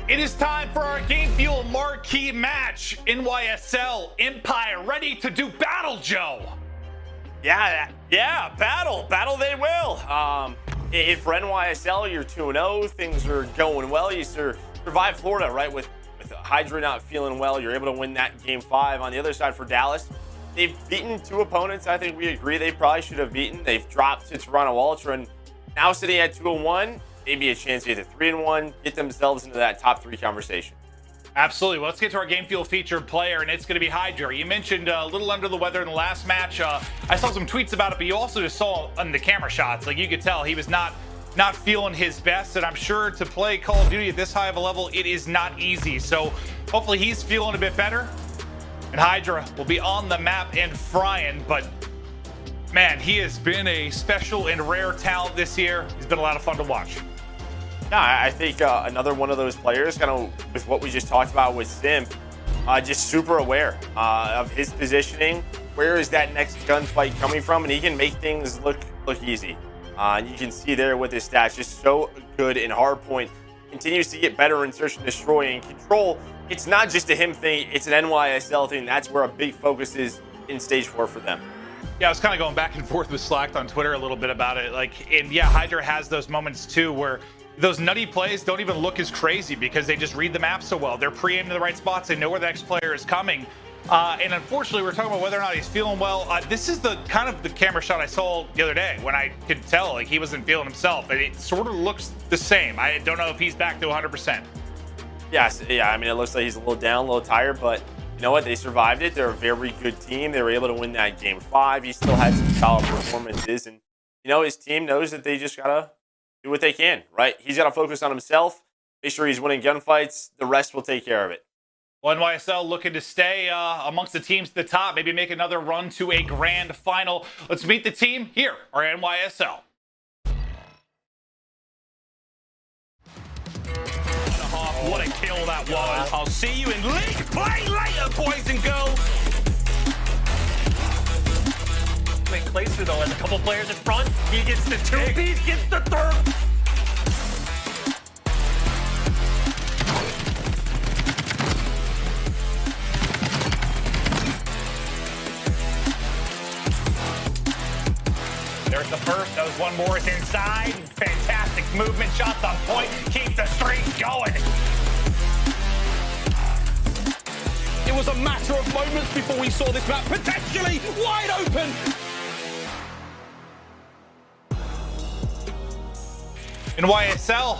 It is time for our Game Fuel marquee match. NYSL Empire ready to do battle, Joe. Yeah, battle they will. If for NYSL you're 2-0, things are going well. You survive Florida, right? With HyDra not feeling well, you're able to win that game 5. On the other side for Dallas, they've beaten 2 opponents. I think we agree they probably should have beaten. They've dropped to Toronto Ultra, and now sitting at 2-1. Maybe a chance to get to 3-1, get themselves into that top 3 conversation. Absolutely. Well, let's get to our Game Fuel featured player, and it's going to be HyDra. You mentioned a little under the weather in the last match. I saw some tweets about it, but you also just saw on the camera shots, like you could tell he was not feeling his best, and I'm sure to play Call of Duty at this high of a level, it is not easy. So hopefully he's feeling a bit better, and HyDra will be on the map and frying, but man, he has been a special and rare talent this year. He's been a lot of fun to watch. Yeah, I think another one of those players, kind of with what we just talked about with Simp, just super aware of his positioning. Where is that next gunfight coming from? And he can make things look easy. And you can see there with his stats, just so good in hardpoint. Continues to get better in search and destroy and control. It's not just a him thing, it's an NYSL thing. That's where a big focus is in stage 4 for them. Yeah, I was kind of going back and forth with Slacked on Twitter a little bit about it. And yeah, HyDra has those moments too where those nutty plays don't even look as crazy because they just read the map so well. They're pre-aimed to the right spots. They know where the next player is coming. And unfortunately, we're talking about whether or not he's feeling well. This is the kind of the camera shot I saw the other day when I could tell like he wasn't feeling himself. And it sort of looks the same. I don't know if he's back to 100%. Yes, yeah. I mean, it looks like he's a little down, a little tired, but you know what? They survived it. They're a very good team. They were able to win that game 5. He still had some solid performances, and you know his team knows that they just gotta do what they can, right? He's got to focus on himself, make sure he's winning gunfights. The rest will take care of it. Well, NYSL looking to stay amongst the teams at the top, maybe make another run to a grand final. Let's meet the team here, our NYSL. What a kill that was. I'll see you in league play later, boys and girls. Wait, Clayster though has a couple players in front. He gets the 2-piece, gets the 3rd. There's the first. That was one more. It's inside. Fantastic movement. Shots on point. Keep the streak going. It was a matter of moments before we saw this map potentially wide open. NYSL,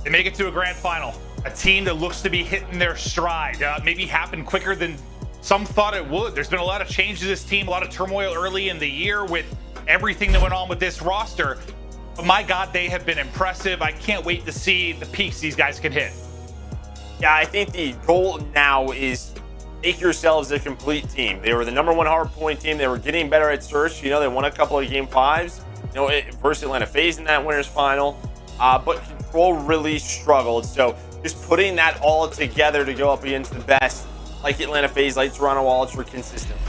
they make it to a grand final. A team that looks to be hitting their stride. Maybe happened quicker than some thought it would. There's been a lot of change to this team, a lot of turmoil early in the year with everything that went on with this roster. But my God, they have been impressive. I can't wait to see the peaks these guys can hit. Yeah, I think the goal now is make yourselves a complete team. They were the #1 hardpoint team. They were getting better at search. You know, they won a couple of game 5s. You know, versus Atlanta FaZe in that winners final. But control really struggled. So just putting that all together to go up against the best, like Atlanta FaZe, like Toronto Ultra, consistent.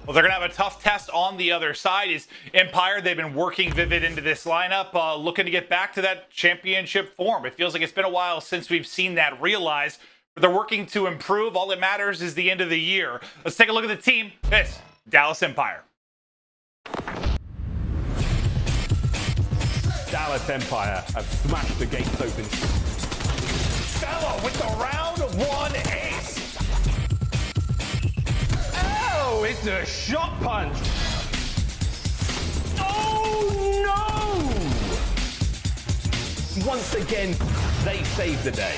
Well, they're going to have a tough test on the other side. Is Empire, they've been working Vivid into this lineup, looking to get back to that championship form. It feels like it's been a while since we've seen that realized. But they're working to improve. All that matters is the end of the year. Let's take a look at the team. This, Dallas Empire. Dallas Empire have smashed the gates open. Stella with the round 1 ace. Oh, it's a shot punch. Oh no! Once again, they saved the day.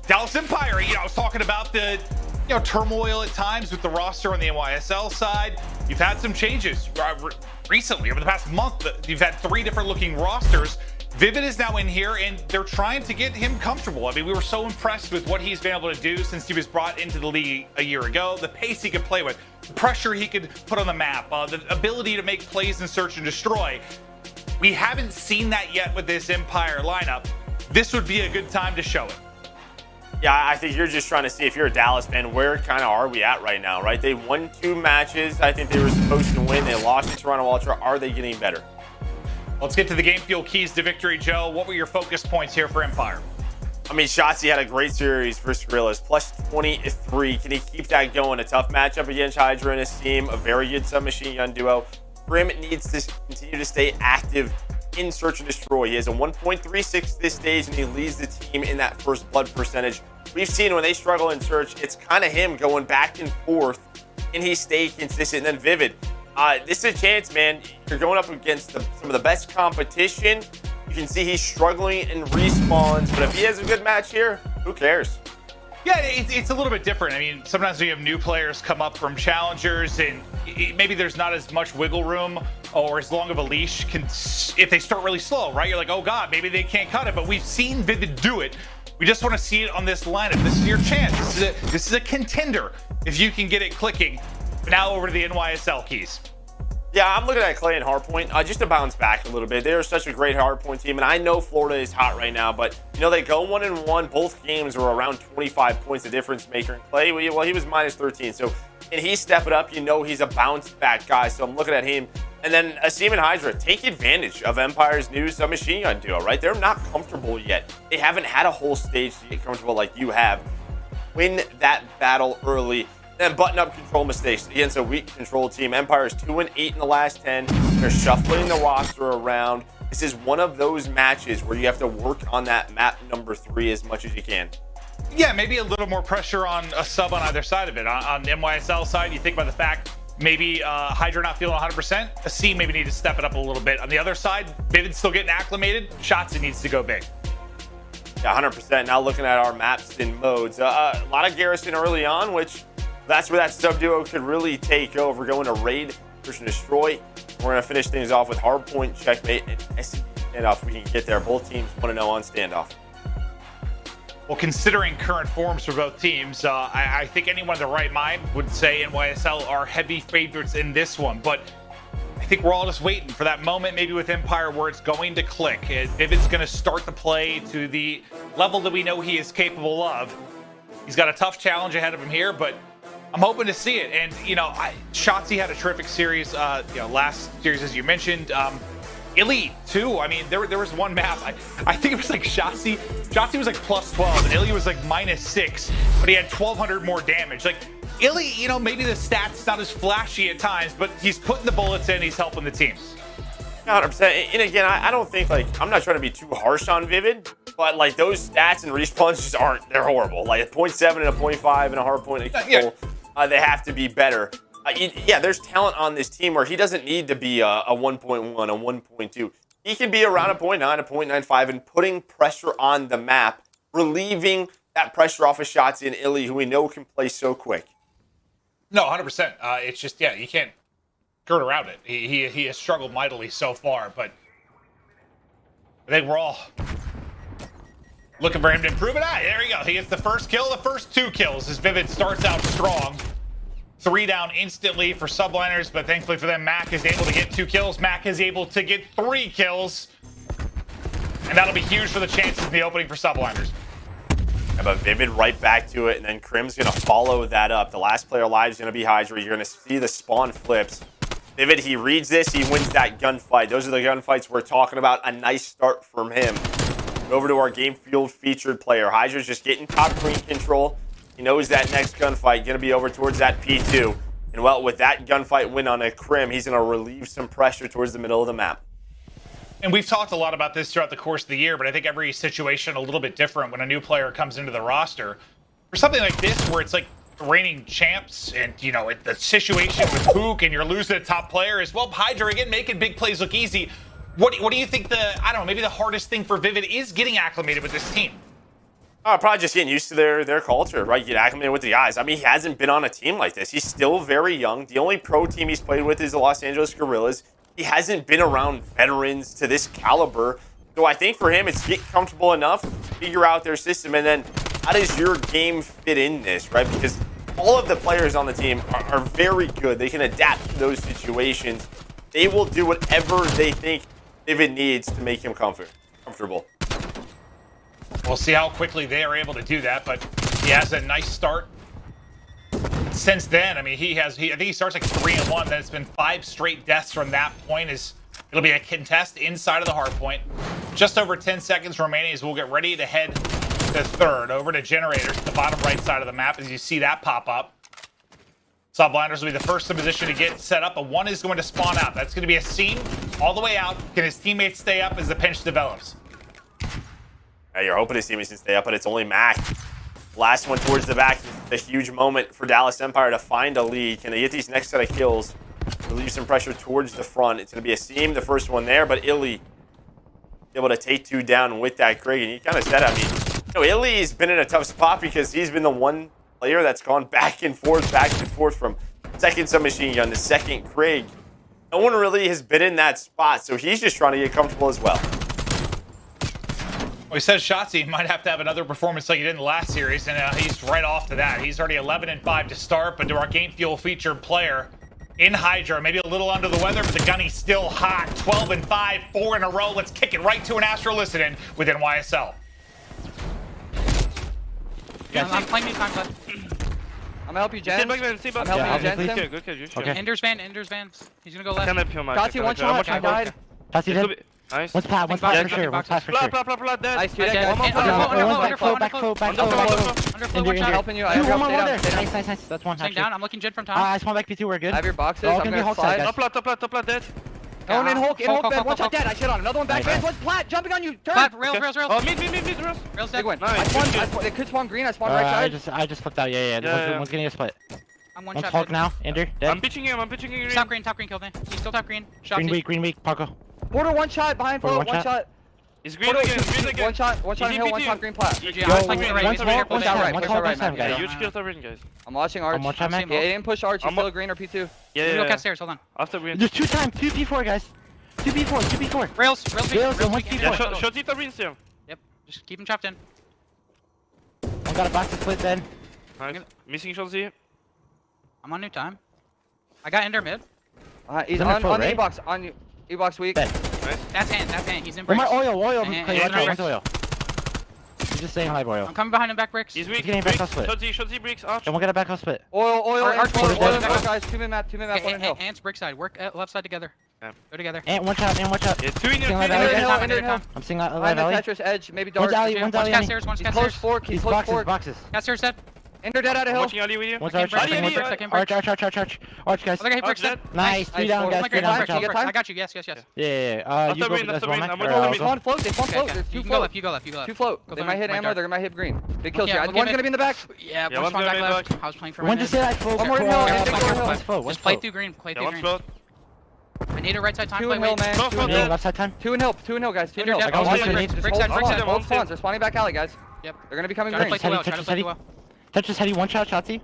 Dallas Empire, you know, I was talking about the turmoil at times with the roster on the NYSL side. You've had some changes recently over the past month. You've had 3 different looking rosters. Vivid is now in here, and they're trying to get him comfortable. I mean, we were so impressed with what he's been able to do since he was brought into the league a year ago. The pace he could play with, the pressure he could put on the map, the ability to make plays and search and destroy. We haven't seen that yet with this Empire lineup. This would be a good time to show it. Yeah, I think you're just trying to see, if you're a Dallas fan, where kind of are we at right now, right? They won 2 matches. I think they were supposed to win. They lost to Toronto Ultra. Are they getting better? Let's get to the game fuel keys to victory, Joe. What were your focus points here for Empire? I mean, Shotzzy had a great series versus Guerrillas, plus 23. Can he keep that going? A tough matchup against HyDra and his team, a very good submachine gun duo. Crim needs to continue to stay active in Search and Destroy. He has a 1.36 this stage, and he leads the team in that first blood percentage. We've seen when they struggle in Search, it's kind of him going back and forth, and he stayed consistent. And then Vivid, this is a chance, man. You're going up against some of the best competition. You can see he's struggling in respawns, but if he has a good match here, who cares? Yeah, it's a little bit different. I mean, sometimes when you have new players come up from challengers, and maybe there's not as much wiggle room or as long of a leash if they start really slow, right? You're like, oh God, maybe they can't cut it, but we've seen Vivid do it. We just want to see it on this lineup. This is your chance. This is a contender if you can get it clicking. Now over to the NYSL keys. Yeah, I'm looking at Clay and Hardpoint just to bounce back a little bit. They're such a great Hardpoint team, and I know Florida is hot right now, but you know they go 1-1. Both games were around 25 points, the difference maker. And Clay, well, he was minus 13, so and he step it up. You know he's a bounce back guy, so I'm looking at him. And then Asim and HyDra take advantage of Empire's new submachine gun duo. Right, they're not comfortable yet. They haven't had a whole stage to get comfortable like you have. Win that battle early. Then button up control mistakes against a weak control team. Empire is 2-8 in the last 10. They're shuffling the roster around. This is one of those matches where you have to work on that map number 3 as much as you can. Yeah, maybe a little more pressure on a sub on either side of it. On the NYSL side, you think about the fact maybe HyDra not feeling 100%. Asim maybe need to step it up a little bit. On the other side, Vivid's still getting acclimated. Shotzzy needs to go big. Yeah, 100%. Now looking at our maps and modes. A lot of Garrison early on, which that's where that sub duo could really take over. Going to raid, push and destroy. We're going to finish things off with Hardpoint, Checkmate, and standoff. We can get there. Both teams 1-0 on standoff. Well, considering current forms for both teams, I think anyone in the right mind would say NYSL are heavy favorites in this one. But I think we're all just waiting for that moment, maybe with Empire, where it's going to click. Vivid's going to start the play to the level that we know he is capable of. He's got a tough challenge ahead of him here, but I'm hoping to see it. And, you know, Shotzzy had a terrific series, last series, as you mentioned. iLLeY, too. I mean, there was one map. I think it was like Shotzzy was like plus 12, and iLLeY was like minus 6, but he had 1,200 more damage. Like, iLLeY, you know, maybe the stats not as flashy at times, but he's putting the bullets in, he's helping the team. 100%. And again, I don't think, like, I'm not trying to be too harsh on Vivid, but like those stats and respawns just aren't, they're horrible. Like a 0.7 and a 0.5 and a Hardpoint control, they have to be better. Yeah, there's talent on this team where he doesn't need to be a 1.1, a 1.2. He can be around a 0.9, a 0.95, and putting pressure on the map, relieving that pressure off of Shotzzy and iLLeY, who we know can play so quick. No, 100%. It's just, yeah, you can't skirt around it. He has struggled mightily so far, but I think we're all looking for him to improve it. There you go. He gets the first kill, the first 2 kills as Vivid starts out strong. 3 down instantly for Subliners, but thankfully for them, Mack is able to get 2 kills. Mack is able to get 3 kills. And that'll be huge for the chances in the opening for Subliners. Yeah, but Vivid right back to it, and then Crim's going to follow that up. The last player alive is going to be HyDra. You're going to see the spawn flips. Vivid, he reads this, he wins that gunfight. Those are the gunfights we're talking about. A nice start from him. Over to our game field featured player. HyDra's just getting top green control. He knows that next gunfight going to be over towards that P2. And well, with that gunfight win on a Crim, he's going to relieve some pressure towards the middle of the map. And we've talked a lot about this throughout the course of the year, but I think every situation a little bit different when a new player comes into the roster. For something like this, where it's like reigning champs, and you know, the situation with Pook and you're losing a top player is, well, HyDra again making big plays look easy. What do you think maybe the hardest thing for Vivid is getting acclimated with this team? Probably just getting used to their culture, right? Get acclimated with the guys. I mean, he hasn't been on a team like this. He's still very young. The only pro team he's played with is the Los Angeles Guerrillas. He hasn't been around veterans to this caliber. So I think for him, it's get comfortable enough, figure out their system, and then how does your game fit in this, right? Because all of the players on the team are very good. They can adapt to those situations. They will do whatever they think Vivid needs to make him comfortable. We'll see how quickly they are able to do that, but he has a nice start. Since then, I mean, I think he starts like 3-1, then it's been 5 straight deaths from that point as It'll be a contest inside of the hard point. Just over 10 seconds remaining as we'll get ready to head to third. Over to generators at the bottom right side of the map as you see that pop up. Subliners will be the first in position to get set up, but one is going to spawn out. That's going to be Asim all the way out. Can his teammates stay up as the pinch develops? You're hoping his teammates can stay up, but it's only Mack. Last one towards the back. A huge moment for Dallas Empire to find a lead. Can they get these next set of kills? Relieve some pressure towards the front. It's going to be Asim, the first one there, but iLLeY able to take 2 down with that Krig. And you kind of said, I mean, iLLeY has been in a tough spot because he's been the one player that's gone back and forth from second submachine gun to second Krig. No one really has been in that spot, so he's just trying to get comfortable as well. Well, he says Shotzzy might have to have another performance like he did in the last series, and he's right off to that. He's already 11-5 to start, but to our game fuel featured player in HyDra, maybe a little under the weather, but the gunny's still hot. 12-5, 4 in a row. Let's kick it right to an Astro listening with NYSL. I'm playing me time left. I'm gonna help you, Jen. I'm helping you, Jen. Okay. Ender's van. He's gonna go left. Shotzzy, one shot. I died. Shotzzy dead. Nice. One's pat for sure. One's pat for sure. Nice, you dead. Underflow, one shot. Helping you. I have One more your there. update. Nice. That's one. Staying down. I'm looking Jen from top. I spawn back P2. We're good. I have your boxes. All I'm gonna be gonna Hulk side, slide. guys. Top left dead. Going in Hulk bed. One shot dead. I shit on another one back. Nice. One's plat. Jumping on you. Turn. Rails. Oh, mid, Rails. Rails dead. Nice. I spawned. They could spawn green. I spawned right side. I just flipped out. Yeah. One's getting a split. I'm one One's shot. Hulk now. Ender. Dead. I'm pitching him. Top green killed me. He's still top green. Shotzzy. Green weak. Parko. Border one shot behind flow. One shot. He's green again. One shot hill. One shot green plat. Huge I'm watching Arch. One shot, man. Yeah, he didn't push Arch. He's still green or P2. Yeah. Go cat stairs. Hold on. After green. There's 2 P4 guys. 2 P4. Rails and one weak. Yeah, Shotzzy top green still. Yep. Just keep him chopped in. One got a box to split then. Nice. Missing Shotzzy. I'm on new time. I got Ender mid. He's He's on on the E-box. On you. E-box weak. Dead. Nice. That's hand. He's in One bricks. more oil. And Clay, watch bricks. out, oil. He's just staying alive, oil. I'm coming behind him back bricks. He's weak. He's getting back house split. Shotzzy bricks. Arch. And we'll get a back house split. Oil, Arch, guys. 2 mid map, one in hill. Ants brick side. Work left side together. Yeah. Go together. And one shot. Yeah, 2 in Seeing there. live Ender in hill. I'm seeing alive Behind the alley. Tetris edge, maybe dark. One's alley. One's cat stairs. One's He's cat close He's fork. He's close fork. boxes. Cat stairs dead. Ender dead out of hill. Watching aLLeY with you. One's I can't arch. break, I can't break. Arch, guys. Other guy hit bricks dead. Nice. 3 down, guys. 3 down. You get time? I got you. Yes. Yeah. After You go green, as after well, green, Mack. I'm Or with I'll you. They go. spawn float. They spawn float. There's 2 You can float. go left. 2 float. They might hit White ammo. dark. They're gonna hit green. Big kill shot. I'm One's gonna be in the back. Yeah, Yeah, one one's spawn gonna back be in the left. back. I was playing for One just say that float. One more hill. One's Just float. play through green. Play Yeah, through one green. spot. I need a right side time 2 play. in hill, Wait. man. Both 2 in dead. hill. Left side time. 2 in hill, guys. 2 in hill. Ender I got dead. one Brick grenade. side, Brick hold side. on, hold spawns. They're spawning back alley, guys. Yep. They're gonna be coming Try to green. play too well. Tetris heady. Tetris heady. One shot, Shotzzy.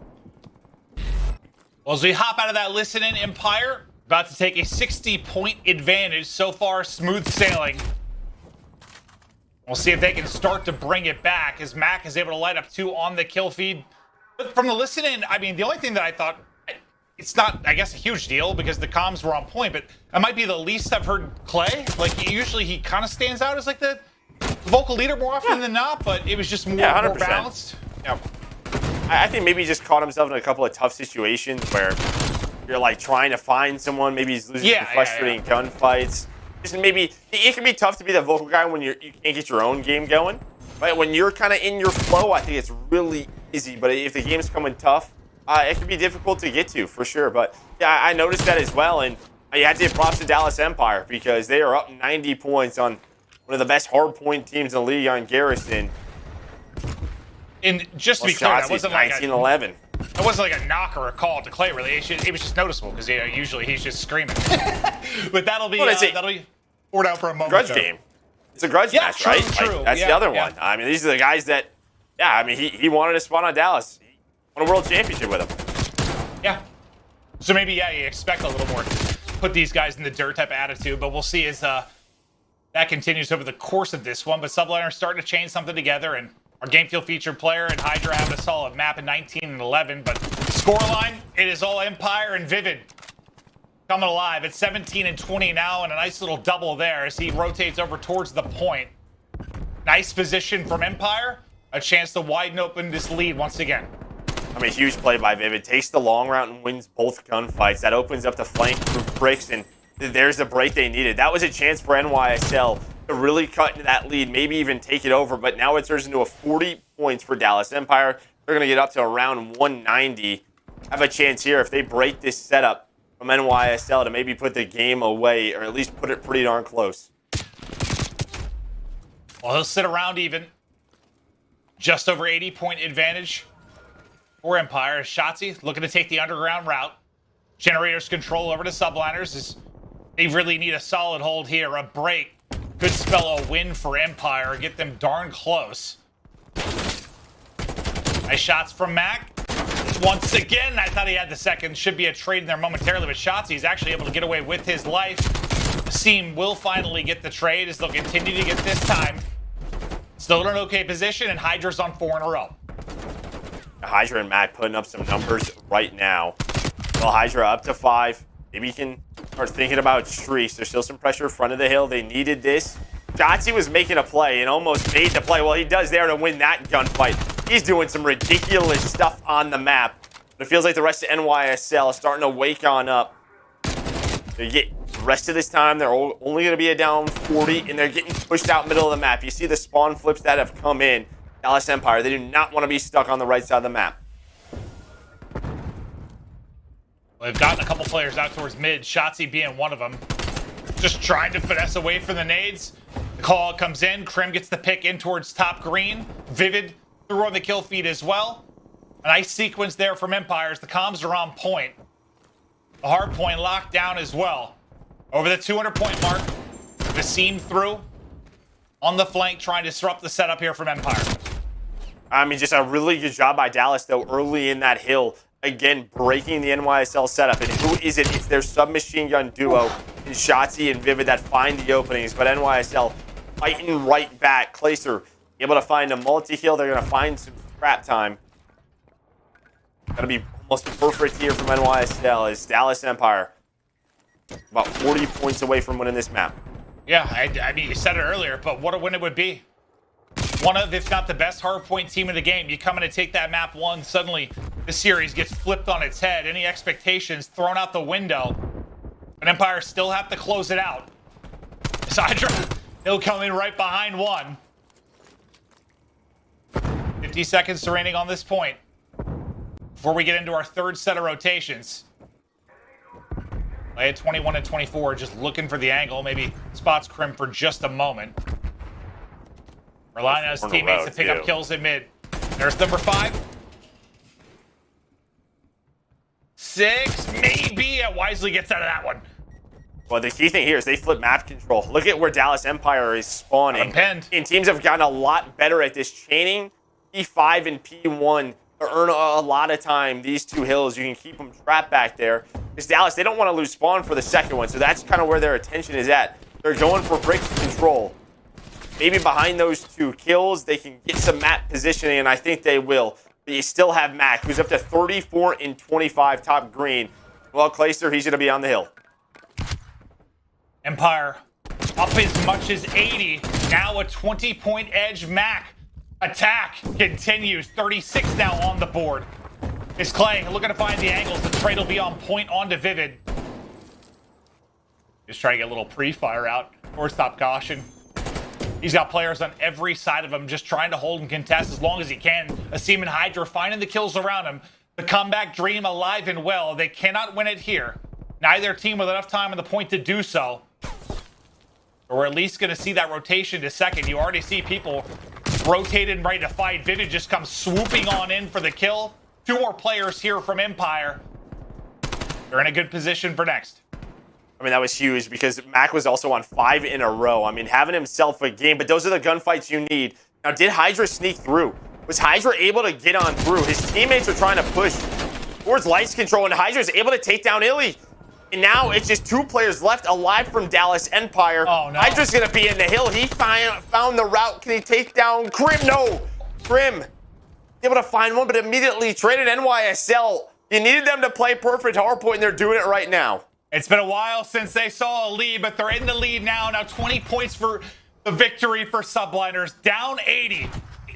Well, as we hop out of that listening, Empire about to take a 60-point advantage. So far, smooth sailing. We'll see if they can start to bring it back as Mack is able to light up 2 on the kill feed. But from the listening, I mean, the only thing that I thought, it's not, I guess, a huge deal because the comms were on point, but that might be the least I've heard Clay. Like, usually he kind of stands out as like the vocal leader more often than not, but it was just more, more 100%. balanced. Yeah. I think maybe he just caught himself in a couple of tough situations where you're like trying to find someone. Maybe he's losing some frustrating gunfights. Just maybe it can be tough to be the vocal guy when you can't get your own game going. But when you're kind of in your flow, I think it's really easy. But if the game's coming tough, it can be difficult to get to for sure. But yeah, I noticed that as well. And you have to give props to Dallas Empire because they are up 90 points on one of the best hardpoint teams in the league on Garrison. And just to be clear, that wasn't like 19-11. It wasn't like a knock or a call to Clay, really. It was just noticeable because usually he's just screaming. But that'll be poured out for a moment. Grudge game. It's a grudge match, true, right? True. Like, that's the other one. I mean, these are the guys that, I mean, he wanted to spawn on Dallas. He won a world championship with him. Yeah. So maybe, you expect a little more put these guys in the dirt type of attitude, but we'll see as that continues over the course of this one. But Subliners starting to chain something together, and our game field featured player and HyDra having a solid map at 19-11. But scoreline, it is all Empire and Vivid coming alive at 17-20 now, and a nice little double there as he rotates over towards the point. Nice position from Empire. A chance to widen open this lead once again. I mean, huge play by Vivid. Takes the long route and wins both gunfights. That opens up the flank through bricks, and there's the break they needed. That was a chance for NYSL to really cut into that lead, maybe even take it over, but now it turns into a 40 points for Dallas Empire. They're going to get up to around 190. Have a chance here if they break this setup from NYSL to maybe put the game away, or at least put it pretty darn close. Well, he'll sit around even. Just over 80-point advantage for Empire. Shotzzy looking to take the underground route. Generators control over to Subliners. As they really need a solid hold here. A break could spell a win for Empire. Get them darn close. Nice shots from Mack. Once again, I thought he had the second. Should be a trade in there momentarily, but Shotzzy is actually able to get away with his life. Asim will finally get the trade as they'll continue to get this time. Still in an okay position, and HyDra's on 4 in a row. HyDra and Mack putting up some numbers right now. Well, HyDra up to 5. Maybe you can start thinking about streaks. There's still some pressure in front of the hill. They needed this. Shotzzy was making a play and almost made the play. Well, he does there to win that gunfight. He's doing some ridiculous stuff on the map. But it feels like the rest of NYSL is starting to wake on up. They get the rest of this time, they're only going to be a down 40, and they're getting pushed out middle of the map. You see the spawn flips that have come in. Dallas Empire, they do not want to be stuck on the right side of the map. Well, they've gotten a couple players out towards mid, Shotzzy being one of them. Just trying to finesse away from the nades. The call comes in. Crim gets the pick in towards top green. Vivid through on the kill feed as well. A nice sequence there from Empires. The comms are on point. The hard point locked down as well. Over the 200-point mark. The seam through. On the flank, trying to disrupt the setup here from Empire. I mean, just a really good job by Dallas, though, early in that hill. Again, breaking the NYSL setup. And who is it? It's their submachine gun duo in Shotzzy and Vivid that find the openings. But NYSL fighting right back. Clayster able to find a multi-kill. They're going to find some scrap time. Going to be almost perfect here from NYSL as Dallas Empire about 40 points away from winning this map. Yeah, I mean, you said it earlier, but what a win it would be. One of, if not the best hardpoint team in the game. You come in and take that map one, suddenly the series gets flipped on its head. Any expectations thrown out the window. But Empire still have to close it out. HyDra, he'll come in right behind one. 50 seconds remaining on this point before we get into our third set of rotations. Play at 21 and 24, just looking for the angle. Maybe spots Crim for just a moment. Relying on his teammates to pick up kills in mid. There's number 5. 6, maybe. Yeah, wisely gets out of that one. Well, the key thing here is they flip map control. Look at where Dallas Empire is spawning. Unpinned. And teams have gotten a lot better at this chaining. P5 and P1 to earn a lot of time. These two hills, you can keep them trapped back there. Because Dallas, they don't want to lose spawn for the second one, so that's kind of where their attention is at. They're going for break control. Maybe behind those 2 kills, they can get some map positioning, and I think they will. But you still have Mack, who's up to 34 and 25 top green. Well, Clayster, he's going to be on the hill. Empire up as much as 80. Now a 20-point edge. Mack attack continues. 36 now on the board. Is Clay looking to find the angles. The trade will be on point onto Vivid. Just trying to get a little pre-fire out. Or stop caution. He's got players on every side of him just trying to hold and contest as long as he can. Asim and HyDra finding the kills around him. The comeback dream alive and well. They cannot win it here. Neither team with enough time on the point to do so. Or we're at least going to see that rotation to second. You already see people rotated and ready to fight. Vivid just comes swooping on in for the kill. 2 more players here from Empire. They're in a good position for next. I mean, that was huge because Mack was also on 5 in a row. I mean, having himself a game, but those are the gunfights you need. Now, did HyDra sneak through? Was HyDra able to get on through? His teammates are trying to push towards lights control, and HyDra is able to take down iLLeY. And now it's just 2 players left alive from Dallas Empire. Oh, no. HyDra's going to be in the hill. He found the route. Can he take down Crim? No. Crim able to find one, but immediately traded NYSL. You needed them to play perfect hardpoint, and they're doing it right now. It's been a while since they saw a lead, but they're in the lead now. Now 20 points for the victory for Subliners. Down 80.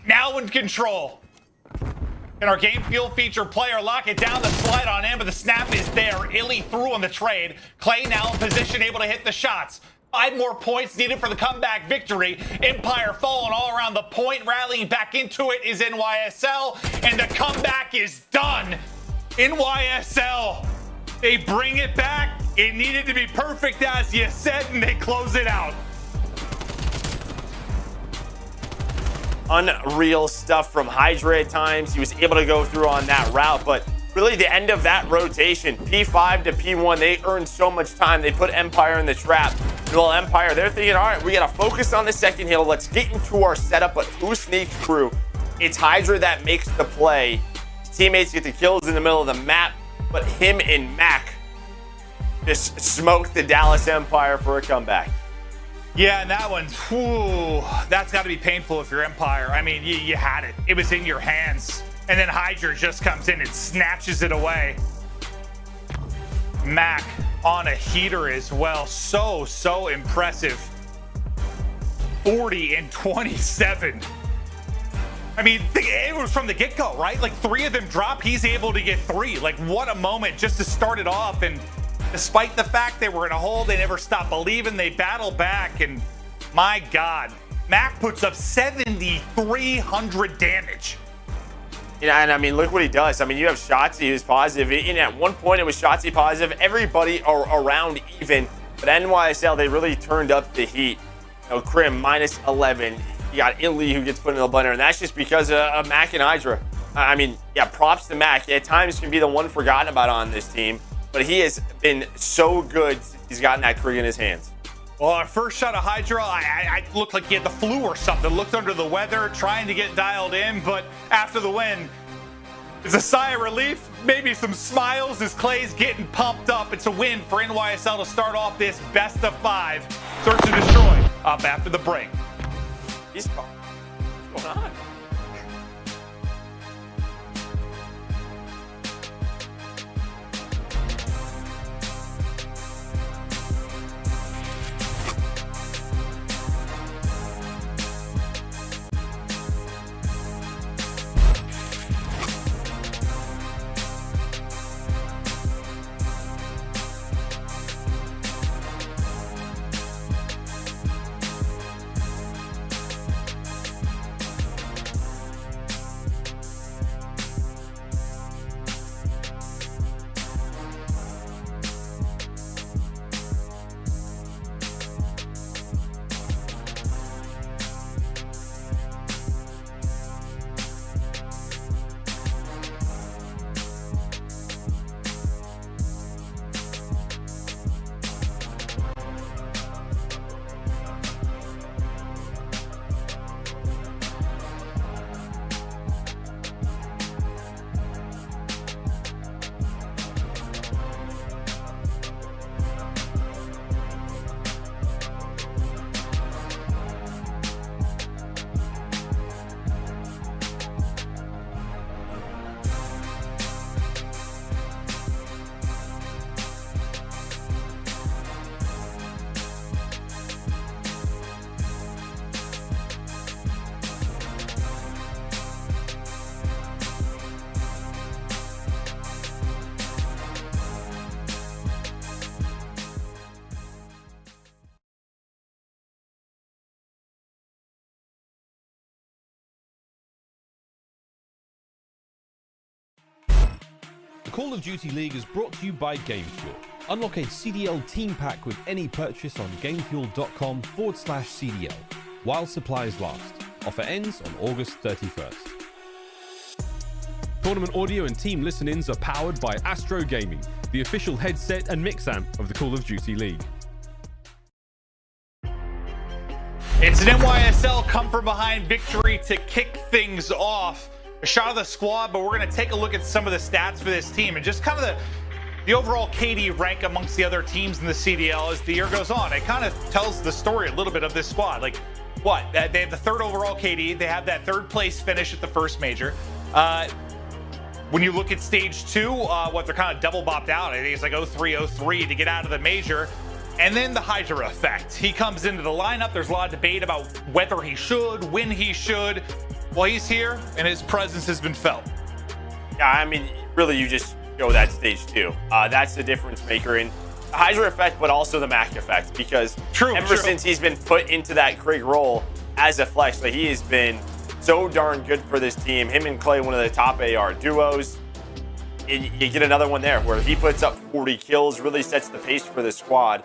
Now in control. Can our game fuel feature player lock it down? The slide on in, but the snap is there. iLLeY through on the trade. Clay now in position, able to hit the shots. 5 more points needed for the comeback victory. Empire falling all around the point. Rallying back into it is NYSL, and the comeback is done. NYSL, they bring it back. It needed to be perfect, as you said, and they close it out. Unreal stuff from HyDra at times. He was able to go through on that route, but really the end of that rotation, P5 to P1, they earned so much time. They put Empire in the trap. Well, Empire, they're thinking, all right, we got to focus on the second hill. Let's get into our setup, but who sneaks through? It's HyDra that makes the play. His teammates get the kills in the middle of the map, but him and Mack just smoked the Dallas Empire for a comeback. Yeah, and that one, whew, that's got to be painful if you're Empire. I mean, you had it. It was in your hands. And then HyDra just comes in and snatches it away. Mack on a heater as well. So impressive. 40 and 27. I mean, it was from the get-go, right? Like 3 of them drop, he's able to get 3. Like, what a moment just to start it off. And despite the fact they were in a hole, they never stopped believing. They battled back, and my God, Mack puts up 7,300 damage. You know, and I mean, look what he does. I mean, you have Shotzzy who's positive. And at one point, it was Shotzzy positive. Everybody around even. But NYSL, they really turned up the heat. You know, Crim minus 11. You got iLLeY who gets put in the blender, and that's just because of Mack and HyDra. I mean, yeah, props to Mack. At times, can be the one forgotten about on this team. But he has been so good since he's gotten that Krig in his hands. Well, our first shot of HyDra, I looked like he had the flu or something. Looked under the weather, trying to get dialed in. But after the win, it's a sigh of relief. Maybe some smiles as Clay's getting pumped up. It's a win for NYSL to start off this best of 5. Search and destroy up after the break. What's going on? Call of Duty League is brought to you by GameFuel. Unlock a CDL team pack with any purchase on gamefuel.com/CDL while supplies last. Offer ends on August 31st. Tournament audio and team listen-ins are powered by Astro Gaming, the official headset and mix amp of the Call of Duty League. It's an NYSL come from behind victory to kick things off. A shot of the squad, but we're going to take a look at some of the stats for this team and just kind of the overall KD rank amongst the other teams in the CDL as the year goes on. It kind of tells the story a little bit of this squad. Like, what? They have the 3rd overall KD. They have that 3rd place finish at the first major. When you look at stage 2, what they're kind of double bopped out. I think it's like 0-3-0-3 to get out of the major. And then the HyDra effect. He comes into the lineup. There's a lot of debate about whether he should, when he should. Well, he's here, and his presence has been felt. Yeah, I mean, really, you just go that stage 2. That's the difference maker in the HyDra effect, but also the Mack effect, because ever since he's been put into that Krig role as a flex, like, he has been so darn good for this team. Him and Clay, one of the top AR duos. And you get another one there where he puts up 40 kills, really sets the pace for the squad.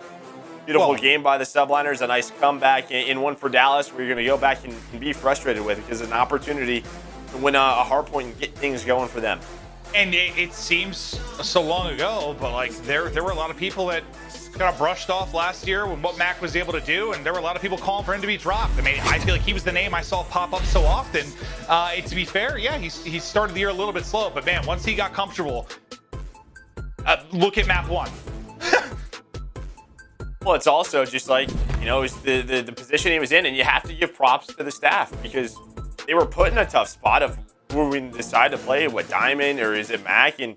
Beautiful game by the Subliners, a nice comeback in one for Dallas where you're going to go back and be frustrated with, because it's an opportunity to win a hard point and get things going for them. And it seems so long ago, but like there were a lot of people that kind of brushed off last year with what Mack was able to do, and there were a lot of people calling for him to be dropped. I mean, I feel like he was the name I saw pop up so often. To be fair, yeah, he started the year a little bit slow, but man, once he got comfortable, look at map 1. Well, it's also just like, you know, it's the position he was in, and you have to give props to the staff because they were put in a tough spot of who we decide to play, what Diamond or is it Mack, and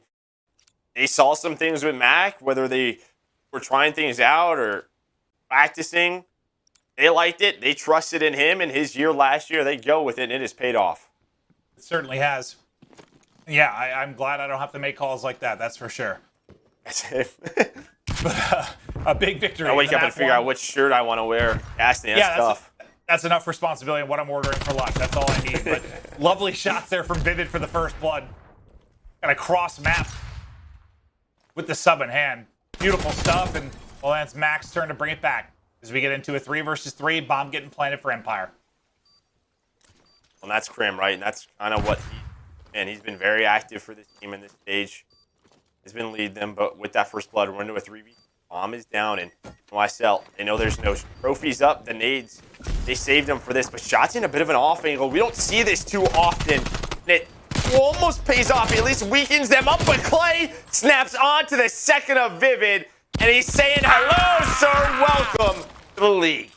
they saw some things with Mack, whether they were trying things out or practicing. They liked it. They trusted in him, and his year last year, they go with it, and it has paid off. It certainly has. Yeah, I'm glad I don't have to make calls like that. That's for sure. That's it. But a big victory. I wake up and figure out which shirt I want to wear. Casting, that's tough. That's enough responsibility on what I'm ordering for lunch. That's all I need. But lovely shots there from Vivid for the first blood. Got a cross map with the sub in hand. Beautiful stuff. And well, that's Mack's turn to bring it back as we get into a 3 versus 3. Bomb getting planted for Empire. Well, that's Crim, right? And that's kind of what he's been very active for this team in this stage. He's been leading them, but with that first blood, we're into a 3v. Bomb is down, and YSL, they know there's no trophies up. The nades, they saved them for this, but Shotzzy in a bit of an off angle. We don't see this too often. And it almost pays off. He at least weakens them up, but Clay snaps on to the second of Vivid, and he's saying, hello, sir, welcome to the league.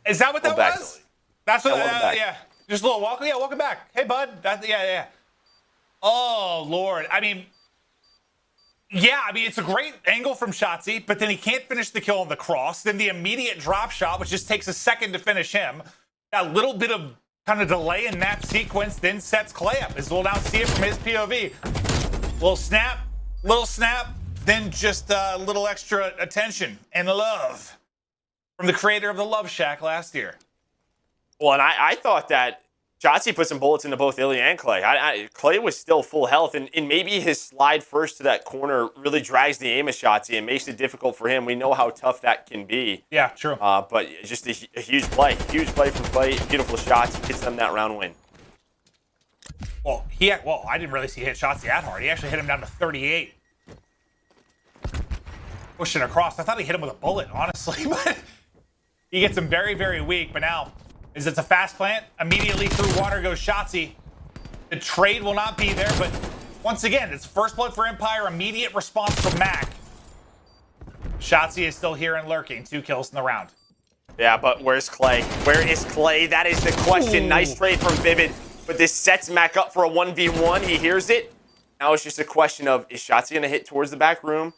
Is that what that was? That's what, yeah. Just a little welcome. Yeah, welcome back. Hey, bud. Yeah. Oh, Lord. I mean, yeah, it's a great angle from Shotzzy, but then he can't finish the kill on the cross. Then the immediate drop shot, which just takes a second to finish him. That little bit of kind of delay in that sequence then sets Clay up, as we'll now see it from his POV. Little snap, then just a little extra attention and love from the creator of the Love Shack last year. Well, and I thought that Shotzzy put some bullets into both iLLeY and Clay. Clay was still full health, and maybe his slide first to that corner really drags the aim of Shotzzy and makes it difficult for him. We know how tough that can be. Yeah, true. But just a huge play. Huge play from Clay. Beautiful shots. Gets them that round win. Well, I didn't really see hit Shotzzy that hard. He actually hit him down to 38. Pushing across. I thought he hit him with a bullet, honestly. But he gets him very, very weak. But now, as it's a fast plant, immediately through water goes Shotzzy. The trade will not be there, but once again, it's first blood for Empire, immediate response from Mack. Shotzzy is still here and lurking. 2 kills in the round. Yeah, but where's Clay? Where is Clay? That is the question. Ooh. Nice trade from Vivid, but this sets Mack up for a 1v1. He hears it. Now it's just a question of, is Shotzzy going to hit towards the back room?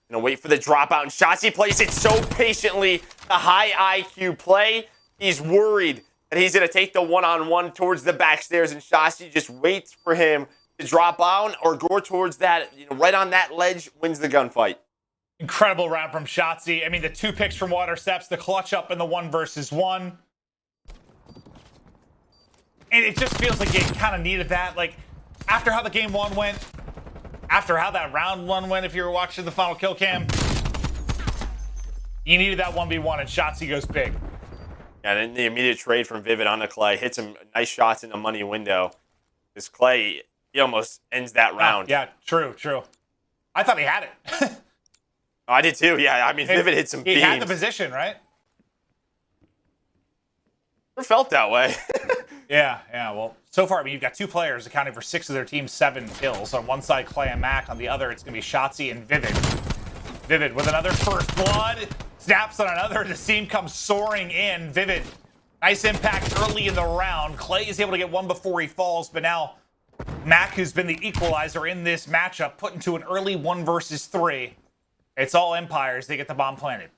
Going to wait for the dropout, and Shotzzy plays it so patiently. The high IQ play. He's worried that he's going to take the one-on-one towards the back stairs, and Shotzzy just waits for him to drop down or go towards that, right on that ledge, wins the gunfight. Incredible round from Shotzzy. The 2 picks from Water Steps, the clutch up in the 1 versus 1. And it just feels like you kind of needed that. Like, after how the game 1 went, after how that round 1 went, if you were watching the final kill cam, you needed that 1v1, and Shotzzy goes big. Yeah, and then the immediate trade from Vivid onto Clay hits him nice shots in the money window. Because Clay, he almost ends that round. Yeah, true. I thought he had it. I did too, yeah. Vivid hit some beams. He had the position, right? Never felt that way. Yeah. Well, so far, you've got 2 players accounting for 6 of their team's 7 kills. On one side, Clay and Mack. On the other, it's going to be Shotzzy and Vivid. Vivid with another first blood. Snaps on another. Asim comes soaring in. Vivid. Nice impact early in the round. Clay is able to get 1 before he falls, but now Mack, who's been the equalizer in this matchup, put into an early 1 versus 3. It's all Empires. They get the bomb planted.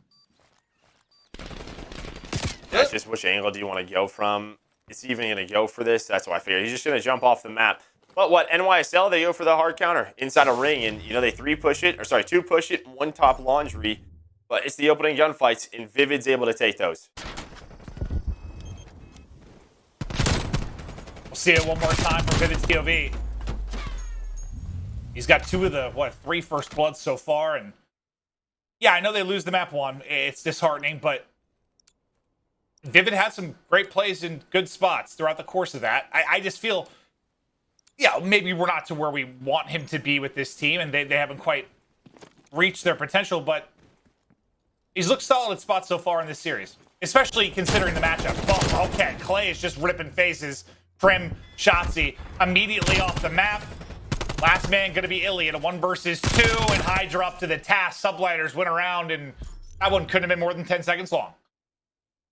That's just which angle do you want to go from? Is he even going to go for this? That's what I figured. He's just going to jump off the map. But what, NYSL, they go for the hard counter inside a ring, and, they 2 push it, 1 top laundry. But it's the opening gunfights, and Vivid's able to take those. We'll see it one more time from Vivid's POV. He's got 2 of the, 3 first bloods so far, and yeah, I know they lose the map 1. It's disheartening, but Vivid had some great plays in good spots throughout the course of that. I just feel, yeah, maybe we're not to where we want him to be with this team, and they haven't quite reached their potential, but he's looked solid at spots so far in this series, especially considering the matchup. Oh, okay, Clay is just ripping faces. Prim, Shotzzy, immediately off the map. Last man going to be iLLeY in a 1 versus 2, and HyDra up to the task. Subliners went around, and that one couldn't have been more than 10 seconds long.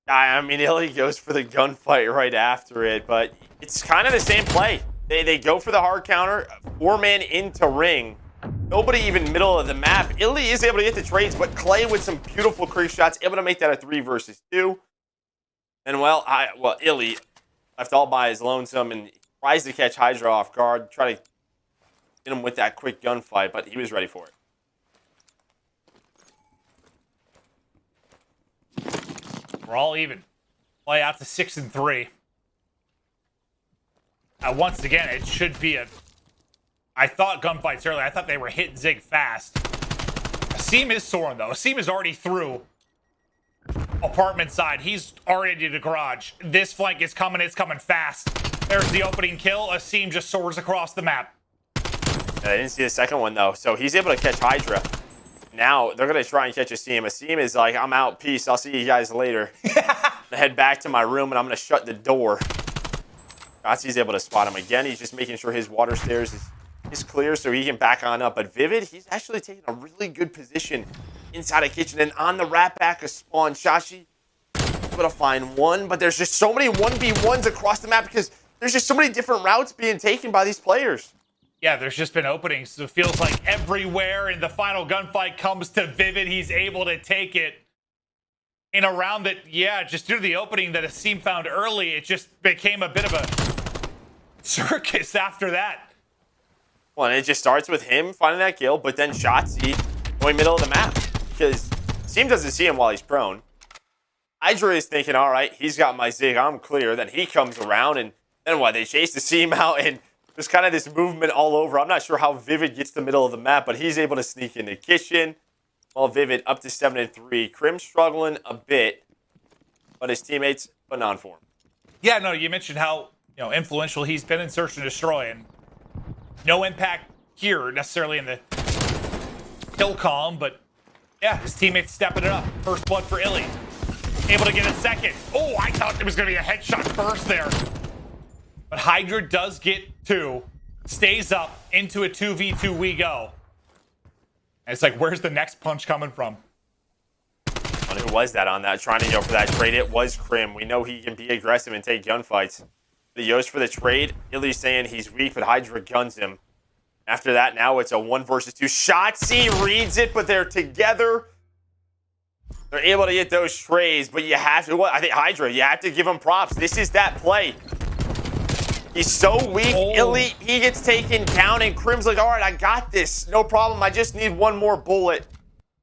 I mean, iLLeY goes for the gunfight right after it, but it's kind of the same play. They go for the hard counter, 4-man into ring. Nobody even middle of the map. iLLeY is able to get the trades, but Clay with some beautiful creep shots, able to make that a 3 versus 2. And iLLeY left all by his lonesome and tries to catch HyDra off guard, try to get him with that quick gunfight, but he was ready for it. We're all even. Play out to 6 and 3. Once again, it should be a... I thought gunfights earlier. I thought they were hit zig fast. Asim is soaring, though. Asim is already through apartment side. He's already to garage. This flank is coming. It's coming fast. There's the opening kill. Asim just soars across the map. I didn't see the second one, though. So he's able to catch HyDra. Now they're going to try and catch Asim. Asim is like, I'm out. Peace. I'll see you guys later. I'm going to head back to my room, and I'm going to shut the door. Shotzzy's able to spot him again. He's just making sure his water stairs is clear so he can back on up. But Vivid, he's actually taking a really good position inside a kitchen. And on the rat back of spawn, Shotzzy able to find one. But there's just so many 1v1s across the map because there's just so many different routes being taken by these players. Yeah, there's just been openings. So it feels like everywhere, and the final gunfight comes to Vivid. He's able to take it in a round that, yeah, just due to the opening that Asim found early, it just became a bit of a circus after that. Well, and it just starts with him finding that kill, but then Shotzzy going middle of the map because Asim doesn't see him while he's prone. HyDra is thinking, all right, he's got my zig, I'm clear. Then he comes around, and then what? They chase Asim out, and there's kind of this movement all over. I'm not sure how Vivid gets to the middle of the map, but he's able to sneak in the kitchen. While Vivid up to 7 and 3. Crim struggling a bit, but his teammates putting on for him. Yeah, no, you mentioned how influential he's been in Search and Destroy, and no impact here necessarily in the kill column, but yeah, his teammates stepping it up. First blood for iLLeY. Able to get a second. Oh, I thought it was going to be a headshot first there. But HyDra does get 2, stays up, into a 2v2 we go. And it's like, where's the next punch coming from? And who was that on that? Trying to go for that trade. It was Crim. We know he can be aggressive and take gunfights. But he goes for the trade. iLLeY saying he's weak, but HyDra guns him. After that, now it's a 1 versus 2. Shotzzy reads it, but they're together. They're able to get those trades, but you have to, I think HyDra, you have to give him props. This is that play. He's so weak. iLLeY, he gets taken down, and Crim's like, all right, I got this. No problem. I just need one more bullet.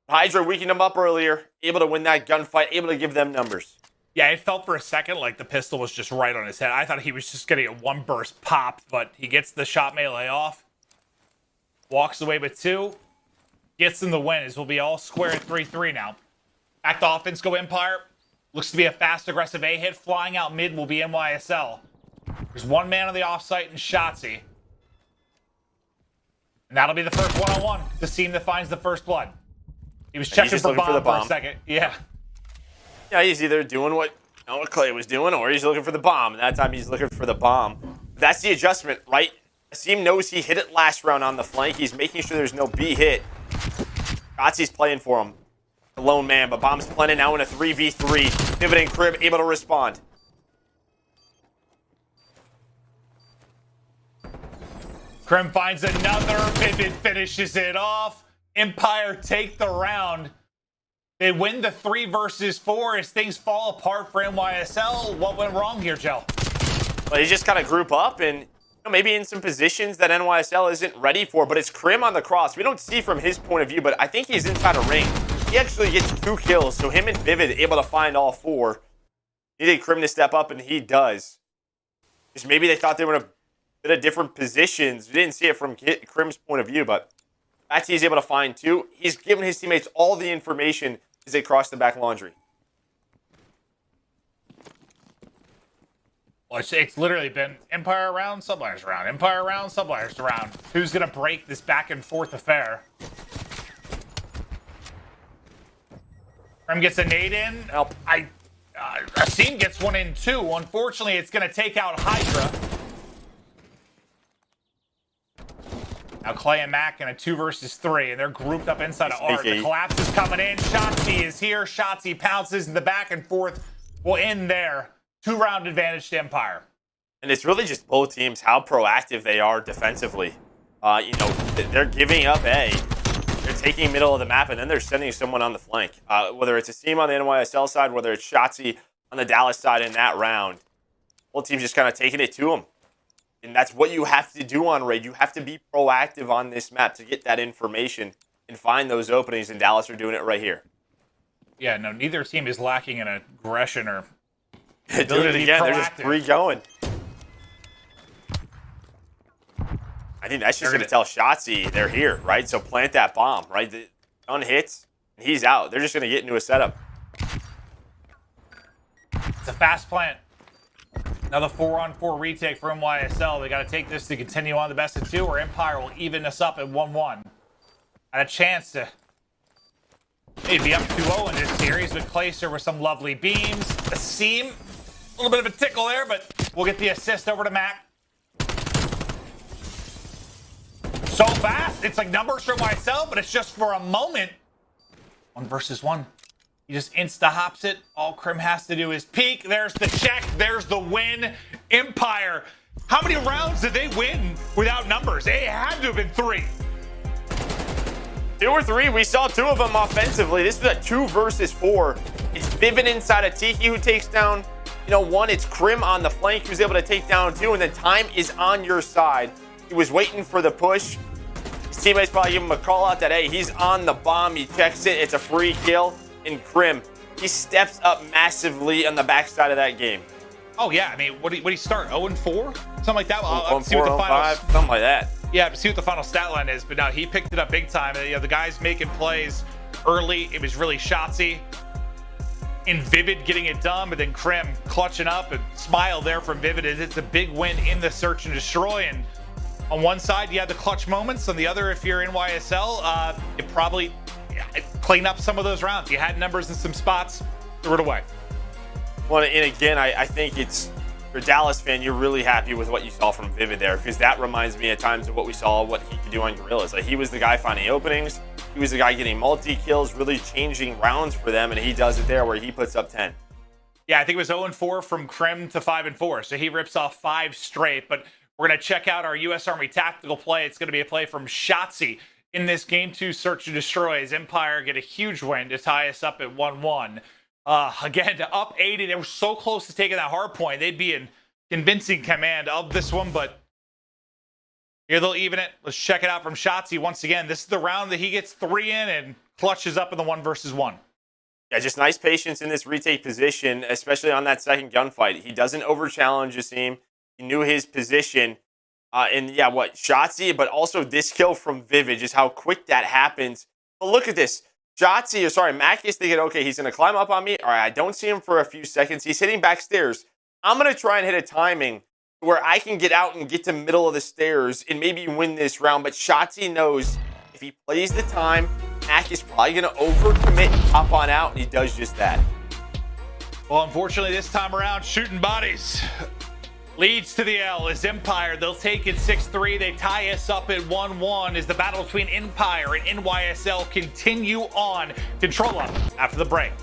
HyDra weakened him up earlier, able to win that gunfight, able to give them numbers. Yeah, it felt for a second like the pistol was just right on his head. I thought he was just getting a 1 burst pop, but he gets the shot melee off. Walks away with 2. Gets them the win, as we'll be all square at 3-3 now. Back to offense, go Empire. Looks to be a fast, aggressive A hit. Flying out mid will be NYSL. There's 1 man on the offsite and Shotzzy. And that'll be the first one-on-one. The team that finds the first blood. He was checking for bomb for a second. Yeah. Yeah, he's either doing what Clay was doing, or he's looking for the bomb. And that time he's looking for the bomb. That's the adjustment, right? Asim knows he hit it last round on the flank. He's making sure there's no B hit. Shotzzy's playing for him. The lone man, but bomb's planted now in a 3v3. Vivid and Crib able to respond. Crim finds another. Vivid finishes it off. Empire take the round. They win the 3 versus 4 as things fall apart for NYSL. What went wrong here, Joe? Well, he just kind of group up, and maybe in some positions that NYSL isn't ready for, but it's Crim on the cross. We don't see from his point of view, but I think he's inside a ring. He actually gets 2 kills, so him and Vivid able to find all 4. Needed Crim to step up, and he does. Just maybe they thought they were in a bit of different positions. We didn't see it from Crim's point of view, but that's he's able to find 2. He's given his teammates all the information as they cross the back laundry. Well, it's literally been Empire around, Subliners around, Empire around, Subliners around. Who's going to break this back and forth affair? Crim gets a nade in. Help. Asim gets one in too. Unfortunately, it's going to take out HyDra. Now Clay and Mack in a 2 versus 3, and they're grouped up inside of Art. The collapse is coming in. Shotzzy is here. Shotzzy pounces, and the back and forth will end there. 2-round advantage to Empire. And it's really just both teams, how proactive they are defensively. You know, they're giving up A. They're taking middle of the map, and then they're sending someone on the flank. Whether it's Asim on the NYSL side, whether it's Shotzzy on the Dallas side in that round. Both teams just kind of taking it to them. And that's what you have to do on Raid. You have to be proactive on this map to get that information and find those openings, and Dallas are doing it right here. Yeah, no, neither team is lacking in aggression or doing it again. They're just 3 going. I think that's just going to tell Shotzzy they're here, right? So plant that bomb, right? The gun hits, and he's out. They're just going to get into a setup. It's a fast plant. Another 4-on-4 retake for NYSL. They got to take this to continue on the best of 2, or Empire will even us up at 1-1. Had a chance to maybe be up 2-0 in this series, but Clayster with some lovely beams. Asim, a little bit of a tickle there, but we'll get the assist over to Mack. So fast. It's like numbers for NYSL, but it's just for a moment. 1 versus 1. He just insta-hops it. All Crim has to do is peek. There's the check. There's the win. Empire. How many rounds did they win without numbers? They had to have been 3. 2 or 3. We saw 2 of them offensively. This is a 2 versus 4. It's Vivid inside of Tiki who takes down, 1. It's Crim on the flank who's able to take down 2. And then time is on your side. He was waiting for the push. His teammates probably give him a call out that, hey, he's on the bomb. He checks it. It's a free kill. And Crim, he steps up massively on the backside of that game. Oh, yeah. I mean, what did he start? 0-4? Something like that? I'll see what the final... something like that. Yeah, see what the final stat line is. But now he picked it up big time. The guys making plays early. It was really Shotzzy and Vivid getting it done, but then Crim clutching up, and smile there from Vivid. It's a big win in the search and destroy. And on one side, you had the clutch moments. On the other, if you're in YSL, you probably clean up some of those rounds. You had numbers in some spots, threw it away. Well, and again, I think it's, for a Dallas fan, you're really happy with what you saw from Vivid there, because that reminds me at times of what we saw, what he could do on Guerrillas. Like, he was the guy finding openings. He was the guy getting multi-kills, really changing rounds for them, and he does it there where he puts up 10. Yeah, I think it was 0-4 from Crim to 5-4, so he rips off 5 straight. But we're going to check out our U.S. Army tactical play. It's going to be a play from Shotzzy in this Game 2 search and destroy, as Empire get a huge win to tie us up at 1-1. Again, up 80. They were so close to taking that hard point. They'd be in convincing command of this one, but here they'll even it. Let's check it out from Shotzzy once again. This is the round that he gets 3 in and clutches up in the 1 versus 1. Yeah, just nice patience in this retake position, especially on that second gunfight. He doesn't over-challenge Asim. He knew his position. And yeah, Shotzzy, but also this kill from Vivid, just how quick that happens. But look at this. Mack is thinking, okay, he's going to climb up on me. All right, I don't see him for a few seconds. He's hitting back stairs. I'm going to try and hit a timing where I can get out and get to middle of the stairs and maybe win this round. But Shotzzy knows if he plays the time, Mack is probably going to overcommit and hop on out, and he does just that. Well, unfortunately, this time around, shooting bodies leads to the L as Empire. They'll take it 6-3. They tie us up at 1-1 as the battle between Empire and NYSL continue on. Control up after the break.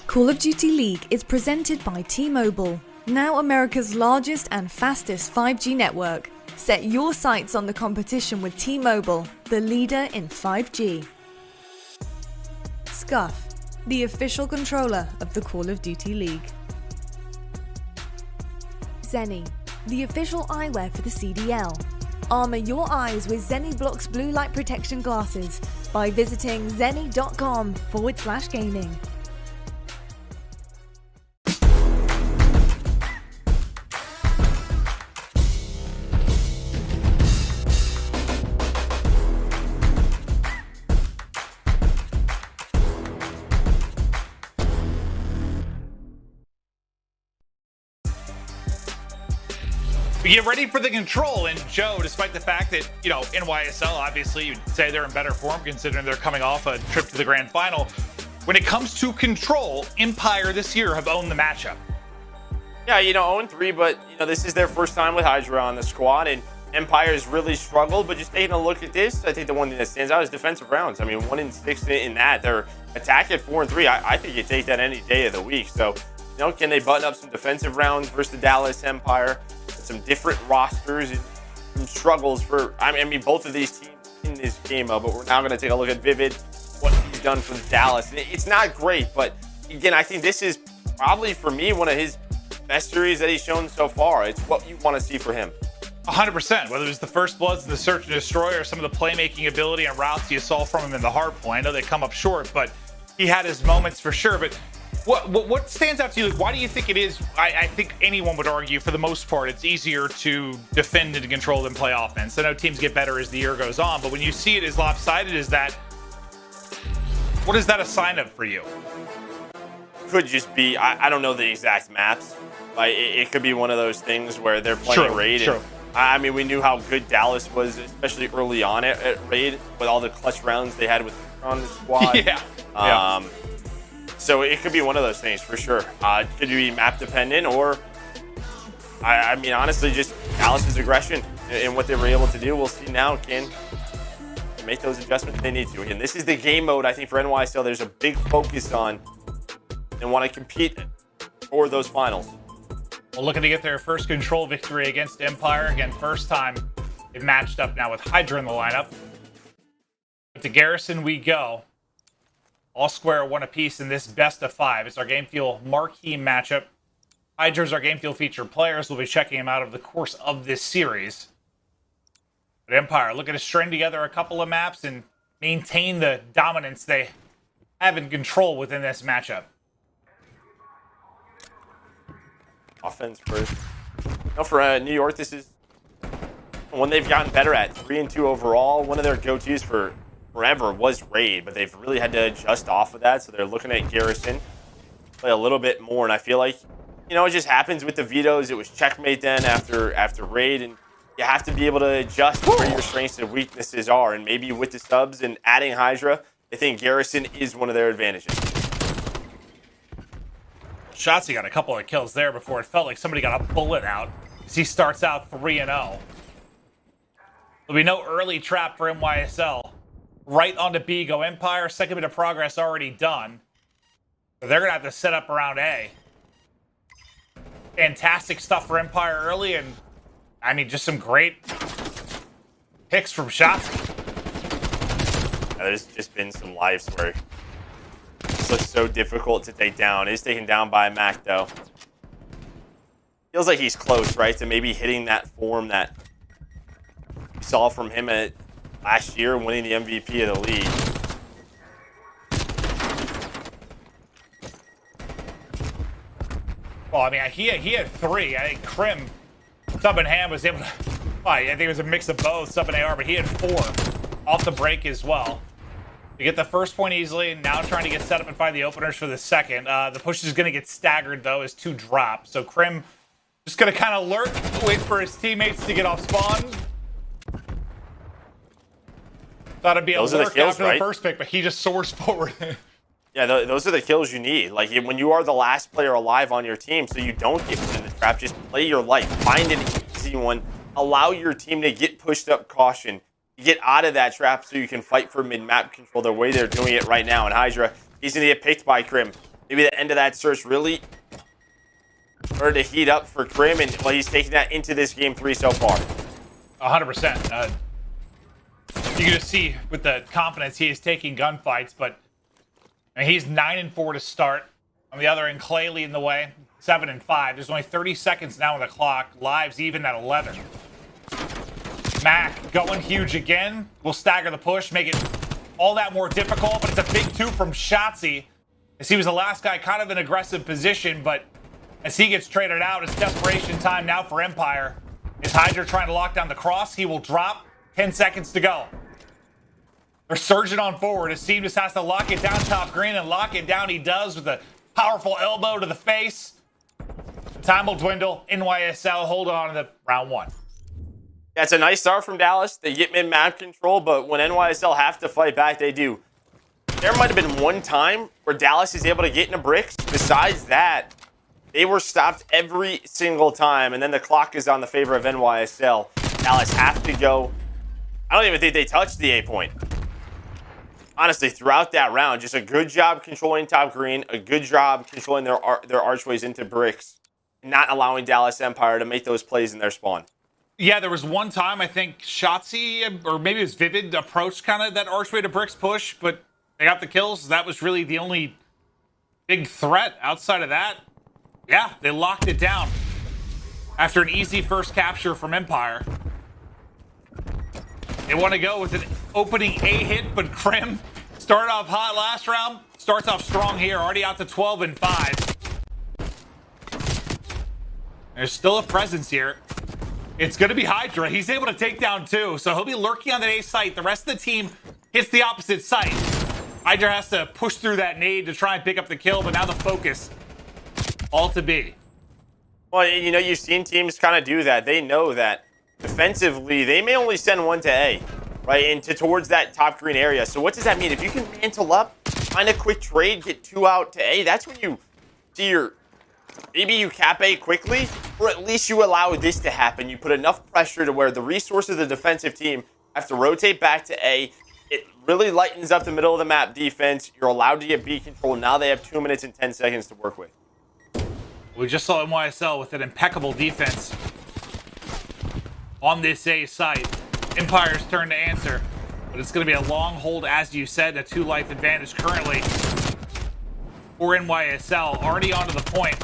Call of Duty League is presented by T-Mobile, now America's largest and fastest 5G network. Set your sights on the competition with T-Mobile, the leader in 5G. Scuff, the official controller of the Call of Duty League. Seany, the official eyewear for the CDL. Armor your eyes with Seany Blocks blue light protection glasses by visiting seany.com/gaming. We get ready for the control, and Joe, despite the fact that, you know, NYSL, obviously you'd say they're in better form considering they're coming off a trip to the grand final. When it comes to control, Empire this year have owned the matchup. Yeah, you know, 0-3, but, you know, this is their first time with HyDra on the squad, and Empire's really struggled, but just taking a look at this, I think the one thing that stands out is defensive rounds. I mean, 1-6 in that. Their attack at 4-3, I think you take that any day of the week. So, you know, can they button up some defensive rounds versus the Dallas Empire? Some different rosters and some struggles for, I mean, both of these teams in this game, but we're now going to take a look at Vivid, what he's done for Dallas. It's not great, but again, I think this is probably, for me, one of his best series that he's shown so far. It's what you want to see for him. 100%, whether it was the First Bloods, the Search and Destroy, or some of the playmaking ability and routes you saw from him in the hard point. I know they come up short, but he had his moments for sure. But what stands out to you? Like, why do you think it is? I think anyone would argue, for the most part, it's easier to defend and control than play offense. I know teams get better as the year goes on, but when you see it as lopsided as that, what is that a sign of for you? Could just be, I don't know the exact maps. Like, it could be one of those things where they're playing Raid. True. And, I mean, we knew how good Dallas was, especially early on at Raid, with all the clutch rounds they had on the squad. Yeah. So it could be one of those things for sure. Could be map dependent, or I mean, honestly, just Dallas's aggression and what they were able to do. We'll see now can make those adjustments they need to. Again, this is the game mode, I think, for NYSL. There's a big focus on and want to compete for those finals. Well, looking to get their first control victory against Empire. Again, first time they've matched up now with HyDra in the lineup. But to Garrison we go. All square, one apiece in this best of 5. It's our Game Fuel Marquee matchup. HyDra's our Game Fuel featured players. We'll be checking him out over the course of this series. But Empire looking to string together a couple of maps and maintain the dominance they have in control within this matchup. Offense first. No, for New York, this is one they've gotten better at. 3-2 overall. One of their go-tos for forever was Raid, but they've really had to adjust off of that, so they're looking at Garrison play a little bit more, and I feel like, you know, it just happens with the vetoes. It was checkmate then after Raid, and you have to be able to adjust where your strengths and weaknesses are, and maybe with the subs and adding HyDra, I think Garrison is one of their advantages. Shotzzy got a couple of kills there before it felt like somebody got a bullet out as he starts out 3-0. There'll be no early trap for NYSL. Right onto B, go Empire. Second bit of progress already done. So they're going to have to set up around A. Fantastic stuff for Empire early, and I mean, just some great picks from Shotzzy. Yeah, there's just been some lives where this looks so difficult to take down. He's taken down by Mack, though. Feels like he's close, right, to maybe hitting that form that we saw from him at last year, winning the MVP of the league. Well, I mean, he had 3. I think Crim, Sub and Ham was able to... Well, I think it was a mix of both, Sub and AR, but he had 4 off the break as well. To get the first point easily, and now trying to get set up and find the openers for the second. The push is going to get staggered, though, as 2 drop. So Crim just going to kind of lurk, wait for his teammates to get off spawn. Thought it'd be a lurk after the first pick, but he just soars forward. Yeah, those are the kills you need. Like, when you are the last player alive on your team, so you don't get put in the trap, just play your life. Find an easy one. Allow your team to get pushed up caution. Get out of that trap so you can fight for mid-map control the way they're doing it right now. And HyDra, he's going to get picked by Crim. maybe the end of that search really started to heat up for Crim, and well, he's taking that into this game 3 so far. 100%. You can just see with the confidence he is taking gunfights, but I mean, he's 9-4 to start. On the other end, Clay leading the way, 7-5. There's only 30 seconds now on the clock. Lives even at 11. Mack going huge again. Will stagger the push, make it all that more difficult, but it's a big 2 from Shotzzy, as he was the last guy kind of in aggressive position, but as he gets traded out, it's desperation time now for Empire. Is HyDra trying to lock down the cross? He will drop. 10 seconds to go. They're surging on forward. Asim just has to lock it down top green, and lock it down he does with a powerful elbow to the face. The time will dwindle. NYSL hold on to the round 1. That's a nice start from Dallas. They get mid-map control, but when NYSL have to fight back, they do. There might have been one time where Dallas is able to get into bricks. Besides that, they were stopped every single time, and then the clock is on the favor of NYSL. Dallas have to go. I don't even think they touched the A point. Honestly, throughout that round, just a good job controlling top green, a good job controlling their archways into bricks, not allowing Dallas Empire to make those plays in their spawn. Yeah, there was one time, I think Shotzzy, or maybe it was Vivid, approached kind of that archway to bricks push, but they got the kills. That was really the only big threat. Outside of that, yeah, they locked it down after an easy first capture from Empire. They want to go with an opening A hit, but Crim started off hot last round. Starts off strong here, already out to 12-5. There's still a presence here. It's going to be HyDra. He's able to take down 2, so he'll be lurking on the A site. The rest of the team hits the opposite site. HyDra has to push through that nade to try and pick up the kill, but now the focus all to B. Well, you know, you've seen teams kind of do that. They know that defensively, they may only send 1 to A, right, into towards that top green area. So what does that mean? If you can mantle up, find a quick trade, get 2 out to A, that's when you see your, maybe you cap A quickly, or at least you allow this to happen. You put enough pressure to where the resources of the defensive team have to rotate back to A. It really lightens up the middle of the map defense. You're allowed to get B control. Now they have 2 minutes and 10 seconds to work with. We just saw NYSL with an impeccable defense on this A site. Empire's turn to answer, but it's going to be a long hold, as you said, a 2-life advantage currently for NYSL. Already onto the point.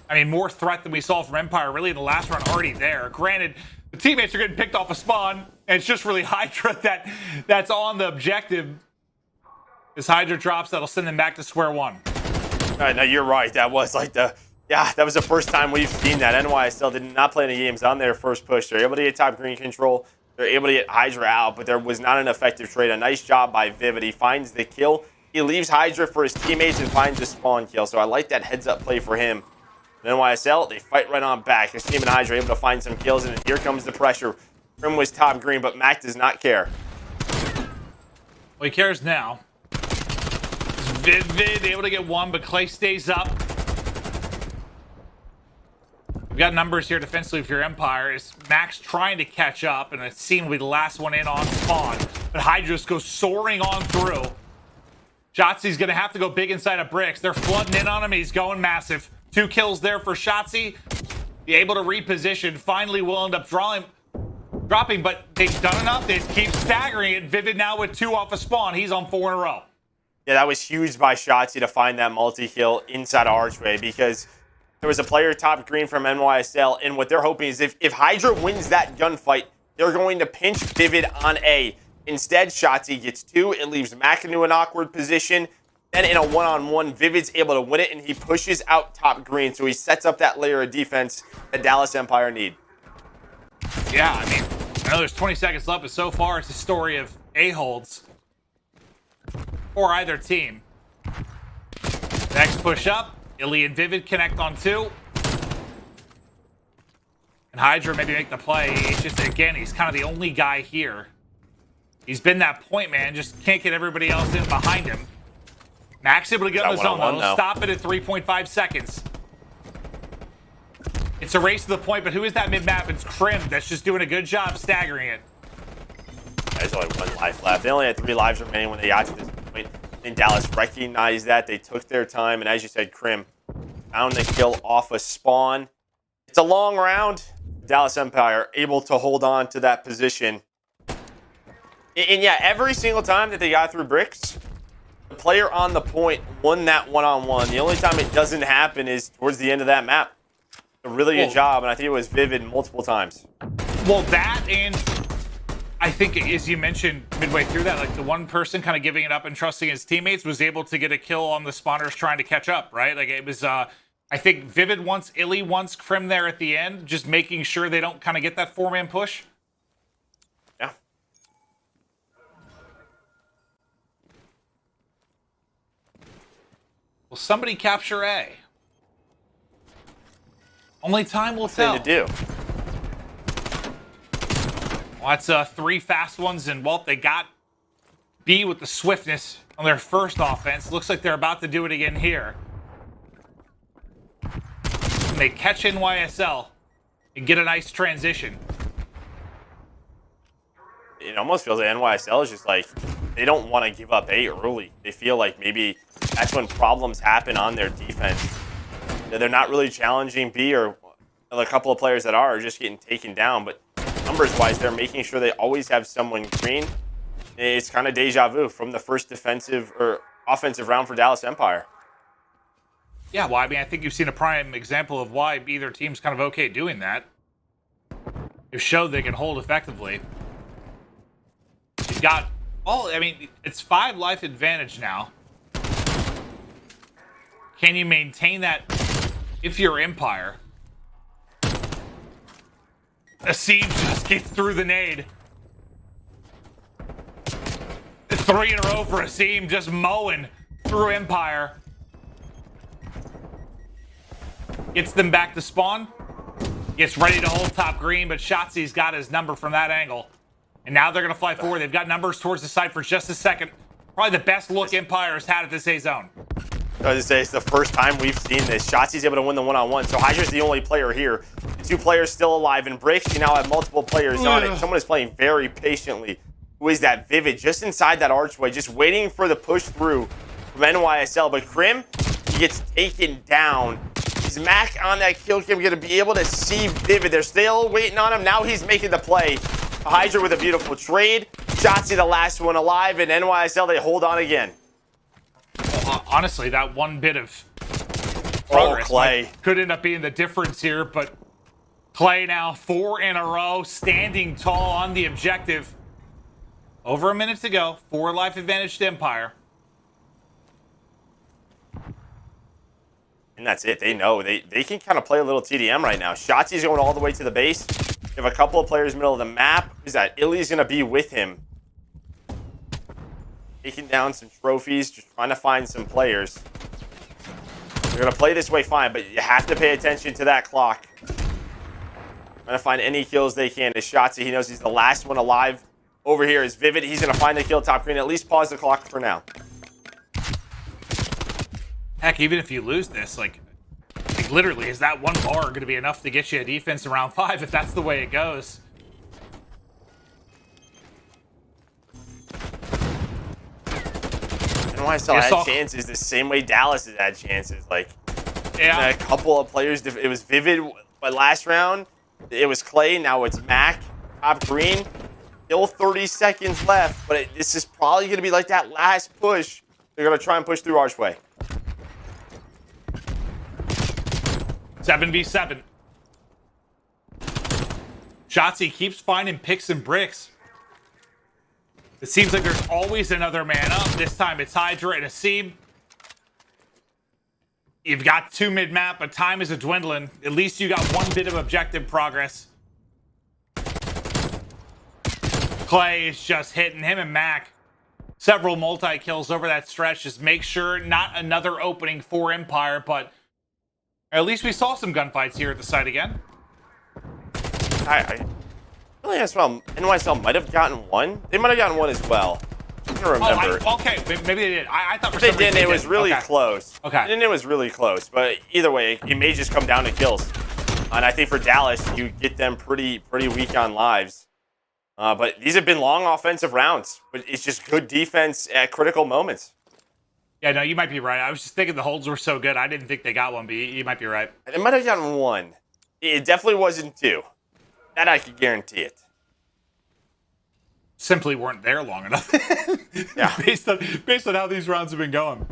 I mean, more threat than we saw from Empire really in the last round, already there. Granted, the teammates are getting picked off a spawn, and it's just really HyDra that's on the objective. As HyDra drops, that'll send them back to square one. No, you're right. That was like that was the first time we've seen that. NYSL did not play any games on their first push. They're able to get top green control. They're able to get HyDra out, but there was not an effective trade. A nice job by Vivid. He finds the kill. He leaves HyDra for his teammates and finds the spawn kill. So I like that heads-up play for him. And NYSL, they fight right on back. His team and HyDra able to find some kills, and here comes the pressure. Crim was top green, but Mack does not care. Well, he cares now. Vivid able to get 1, but Clay stays up. We've got numbers here defensively for your Empire. Is Max trying to catch up, and Asim will be the last one in on spawn. But HyDra just goes soaring on through. Shotzzy's going to have to go big inside of bricks. They're flooding in on him. He's going massive. 2 kills there for Shotzzy. Be able to reposition. Finally will end up dropping, but they've done enough. They keep staggering it. Vivid now with 2 off a spawn. He's on 4 in a row. Yeah, that was huge by Shotzzy to find that multi-kill inside of Archway, because there was a player top green from NYSL, and what they're hoping is if HyDra wins that gunfight, they're going to pinch Vivid on A. Instead, Shotzzy gets 2. It leaves Mack into an awkward position. Then in a one-on-one, Vivid's able to win it, and he pushes out top green, so he sets up that layer of defense that Dallas Empire need. Yeah, I mean, I know there's 20 seconds left, but so far it's a story of A-holds for either team. Next push up. iLLeY and Vivid connect on 2. And HyDra maybe make the play. It's just, again, he's kind of the only guy here. He's been that point man, just can't get everybody else in behind him. Max able to get on the zone, though. He'll stop it at 3.5 seconds. It's a race to the point, but who is that mid-map? It's Crim that's just doing a good job staggering it. There's only 1 life left. They only had 3 lives remaining when they got to this point. And Dallas recognized that. They took their time, and as you said, Crim found the kill off a spawn. It's a long round. Dallas Empire able to hold on to that position. And yeah, every single time that they got through bricks, the player on the point won that one-on-one. The only time it doesn't happen is towards the end of that map. A really good job, and I think it was Vivid multiple times. Well, that, and I think, as you mentioned midway through that, like the one person kind of giving it up and trusting his teammates was able to get a kill on the spawners trying to catch up, right? Like it was, I think Vivid once, iLLeY once, Crim there at the end, just making sure they don't kind of get that four-man push. Yeah. Will somebody capture A? Only time will tell. Thing to do. Well, that's 3 fast ones, and well, they got B with the swiftness on their first offense. Looks like they're about to do it again here. And they catch NYSL and get a nice transition. It almost feels like NYSL is just like, they don't want to give up A early. They feel like maybe that's when problems happen on their defense. They're not really challenging B, or a couple of players that are just getting taken down, but numbers-wise, they're making sure they always have someone green. It's kind of deja vu from the first defensive or offensive round for Dallas Empire. Yeah, well, I mean, I think you've seen a prime example of why either team's kind of okay doing that. They've showed they can hold effectively. You've got, I mean, it's 5 life advantage now. Can you maintain that if you're Empire? Asim just gets through the nade. 3 in a row for Asim, just mowing through Empire. Gets them back to spawn. Gets ready to hold top green, but Shotzzy's got his number from that angle. And now they're going to fly forward. They've got numbers towards the side for just a second. Probably the best look Empire has had at this A zone. I was going to say, it's the first time we've seen this. Shotzzy's able to win the one-on-one, so HyDra's the only player here. The 2 players still alive. In bricks, you now have multiple players on it. Someone is playing very patiently. Who is that? Vivid, just inside that archway, just waiting for the push through from NYSL. But Crim, he gets taken down. Is Mack on that kill cam going to be able to see Vivid? They're still waiting on him. Now he's making the play. HyDra with a beautiful trade. Shotzzy the last one alive, and NYSL, they hold on again. Honestly, that one bit of progress Clay could end up being the difference here, but Clay now 4 in a row, standing tall on the objective. Over a minute to go, 4 life advantage to Empire. And that's it. They know. They can kind of play a little TDM right now. Shotzzy's going all the way to the base. They have a couple of players middle of the map. Who's that? iLLeY's going to be with him. Taking down some trophies, just trying to find some players. They're going to play this way fine, but you have to pay attention to that clock. Trying to find any kills they can. Is Shotzzy, he knows he's the last one alive. Over here is Vivid. He's going to find the kill top green. At least pause the clock for now. Heck, even if you lose this, like literally, is that one bar going to be enough to get you a defense in round 5 if that's the way it goes? NYSL had chances the same way Dallas has had chances. Like, yeah, a couple of players. It was Vivid, but last round it was Clay. Now it's Mack, top green. Still 30 seconds left, but this is probably going to be like that last push. They're going to try and push through Archway. 7v7. Shotzzy keeps finding picks and bricks. It seems like there's always another man up. This time it's HyDra and Asim. You've got 2 mid-map, but time is dwindling. At least you got 1 bit of objective progress. Clay is just hitting him and Mack. Several multi-kills over that stretch. Just make sure not another opening for Empire, but at least we saw some gunfights here at the site again. I really as well. NYSL might have gotten 1. They might have gotten 1 as well. I don't remember. Okay, maybe they did. I thought for they some reason didn't. It was really close. Okay. And it was really close. But either way, it may just come down to kills. And I think for Dallas, you get them pretty weak on lives. But these have been long offensive rounds. But it's just good defense at critical moments. Yeah, no, you might be right. I was just thinking the holds were so good. I didn't think they got one, but you might be right. They might have gotten one. It definitely wasn't two. That I could guarantee it. Simply weren't there long enough. Yeah. based on how these rounds have been going.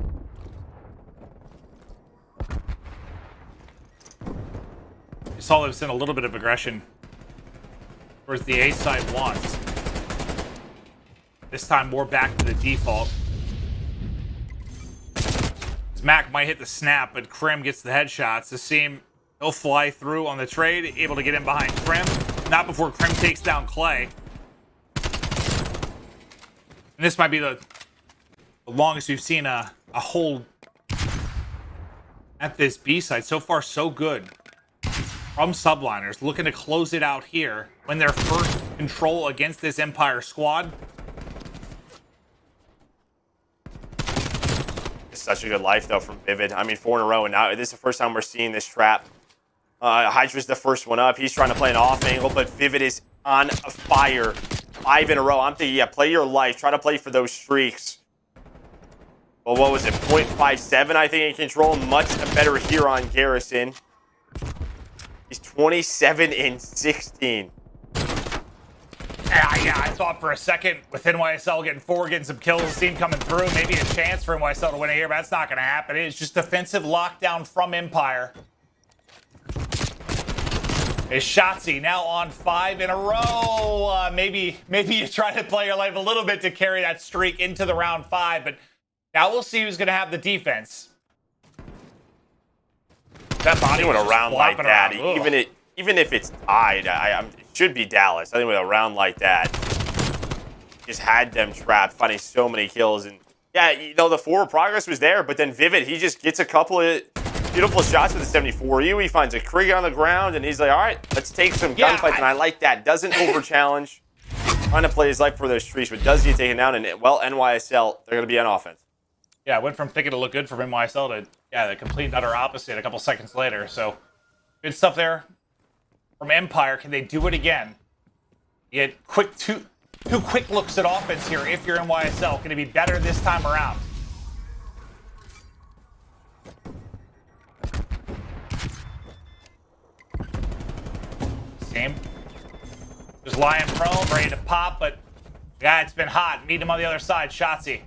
You saw they've sent a little bit of aggression towards the A side once. This time more back to the default. Mack might hit the snap, but Crim gets the headshots. Asim, he'll fly through on the trade, able to get in behind Crim. Not before Crim takes down Clay. And this might be the longest we've seen a hold at this B side. So far, so good. From Subliners, looking to close it out here when their first control against this Empire squad. Such a good life, though, from Vivid. I mean, 4 in a row, and now this is the first time we're seeing this trap. HyDra's the first one up. He's trying to play an off angle, but Vivid is on fire. 5 in a row. I'm thinking, yeah, play your life. Try to play for those streaks. Well, what was it? 0.57, I think, in control. Much better here on Garrison. He's 27 and 16. Yeah, I thought for a second with NYSL getting 4, getting some kills, team coming through, maybe a chance for NYSL to win it here, but that's not going to happen. It's just defensive lockdown from Empire. Is Shotzzy now on 5 in a row? Maybe you try to play your life a little bit to carry that streak into the round 5, but now we'll see who's going to have the defense. That body with a round like that, around. even if it's tied, it should be Dallas. I think with a round like that, just had them trapped, finding so many kills. And yeah, you know, the forward progress was there, but then Vivid, he just gets a couple of beautiful shots with the 74U. He finds a Krieg on the ground, and he's like, all right, let's take some gunfights. And I like that. Doesn't over-challenge. Trying to play his life for those trees, but does get taken down. And, well, NYSL, they're going to be on offense. Yeah, it went from thinking to look good from NYSL to, yeah, the complete and utter opposite a couple seconds later. So, good stuff there from Empire. Can they do it again? You get two quick looks at offense here if you're NYSL. Can it be better this time around? Same. Just lying prone, ready to pop, but yeah, it's been hot. Meet him on the other side, Shotzzy.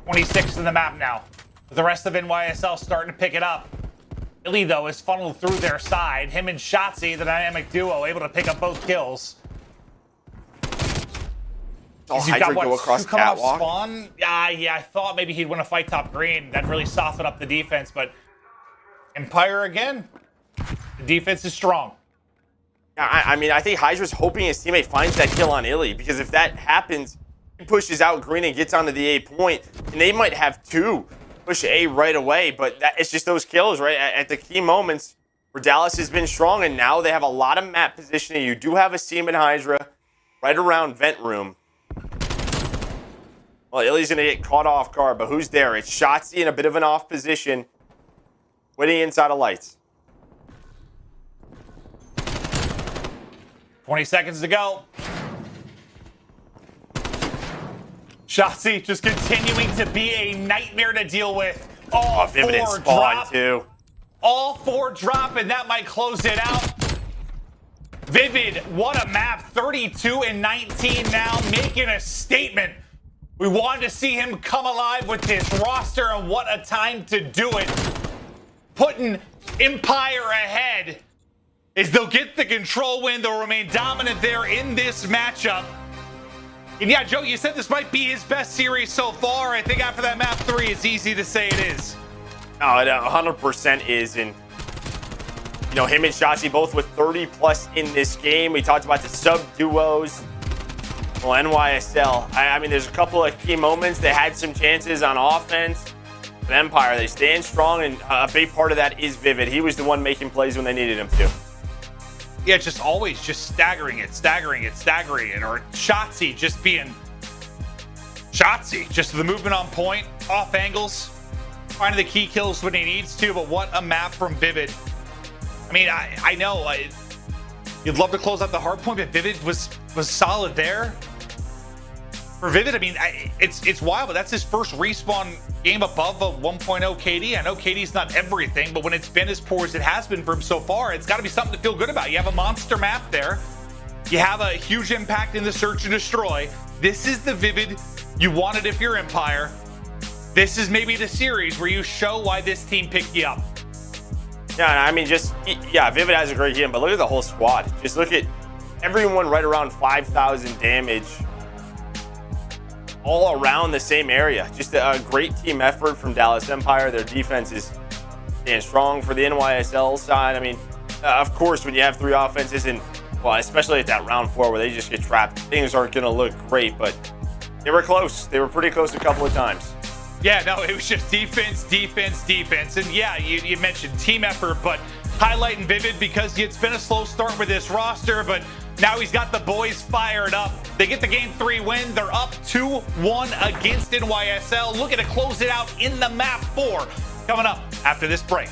26 in the map now. The rest of NYSL starting to pick it up. iLLeY, though, is funneled through their side. Him and Shotzzy, the dynamic duo, able to pick up both kills. Oh, He's got, HyDra go across two coming off catwalk. spawn? Yeah, I thought maybe he'd win a fight top green. That'd really soften up the defense, but Empire again. The defense is strong. Yeah, I mean, I think HyDra's hoping his teammate finds that kill on iLLeY, because if that happens, he pushes out green and gets onto the A point, and they might have 2 push A right away, but it's just those kills, right? At the key moments where Dallas has been strong, and now they have a lot of map positioning. You do have Asim and HyDra right around vent room. Well, iLLeY's going to get caught off guard, but who's there? It's Shotzzy in a bit of an off position, waiting inside of lights. 20 seconds to go. Shotzzy just continuing to be a nightmare to deal with. All Vivid and 4 Spawn, drop. too. All 4 drop, and that might close it out. Vivid, what a map. 32 and 19 now, making a statement. We wanted to see him come alive with this roster, and what a time to do it. Putting Empire ahead. As they'll get the control win, they'll remain dominant there in this matchup. And yeah, Joe, you said this might be his best series so far. I think after that map 3, it's easy to say it is. No, it 100% is. And, you know, him and Shotzzy both with 30+ in this game. We talked about the sub-duos. Well, NYSL, I mean, there's a couple of key moments. They had some chances on offense. But Empire, they stand strong, and a big part of that is Vivid. He was the one making plays when they needed him to. Yeah, just always just staggering it, or Shotzzy just being Shotzzy, just the movement on point, off angles, finding the key kills when he needs to. But what a map from Vivid. I mean, I know you'd love to close out the hard point, but Vivid was solid there. for Vivid, I mean, it's wild, but that's his first respawn game above a 1.0 KD. I know KD's not everything, but when it's been as poor as it has been for him so far, it's got to be something to feel good about. You have a monster map there. You have a huge impact in the search and destroy. This is the Vivid you wanted if you're Empire. This is maybe the series where you show why this team picked you up. Yeah, I mean, Vivid has a great game, but look at the whole squad. Just look at everyone right around 5,000 damage, all around the same area. Just a great team effort from Dallas Empire. Their defense is staying strong for the NYSL side. I mean, of course, when you have 3 offenses and, well, especially at that round 4 where they just get trapped, things aren't going to look great, but they were close. They were pretty close a couple of times. Yeah, no, it was just defense, defense, defense. And yeah, you mentioned team effort, but highlighting Vivid because it's been a slow start with this roster, but now he's got the boys fired up. They get the game 3 win. They're up 2-1 against NYSL. Looking to close it out in the map 4. Coming up after this break.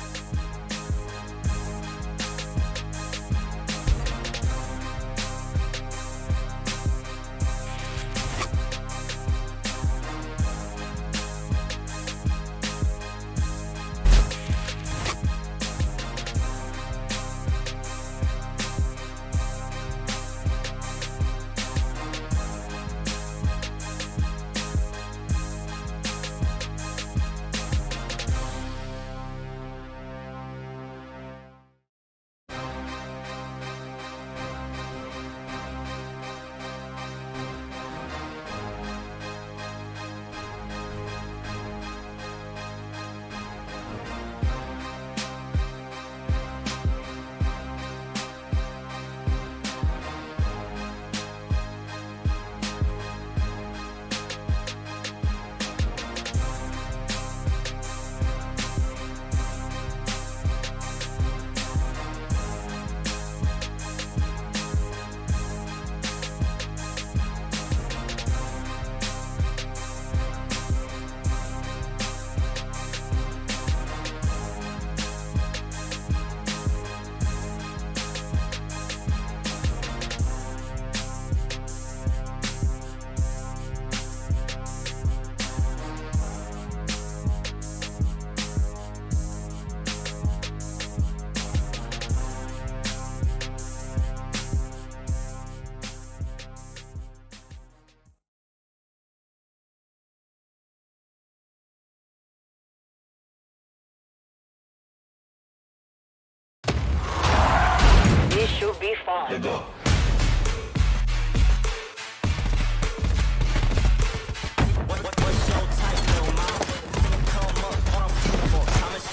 Should be fine. Let's go. What's your type, little mama? Come up, on a football, Thomas.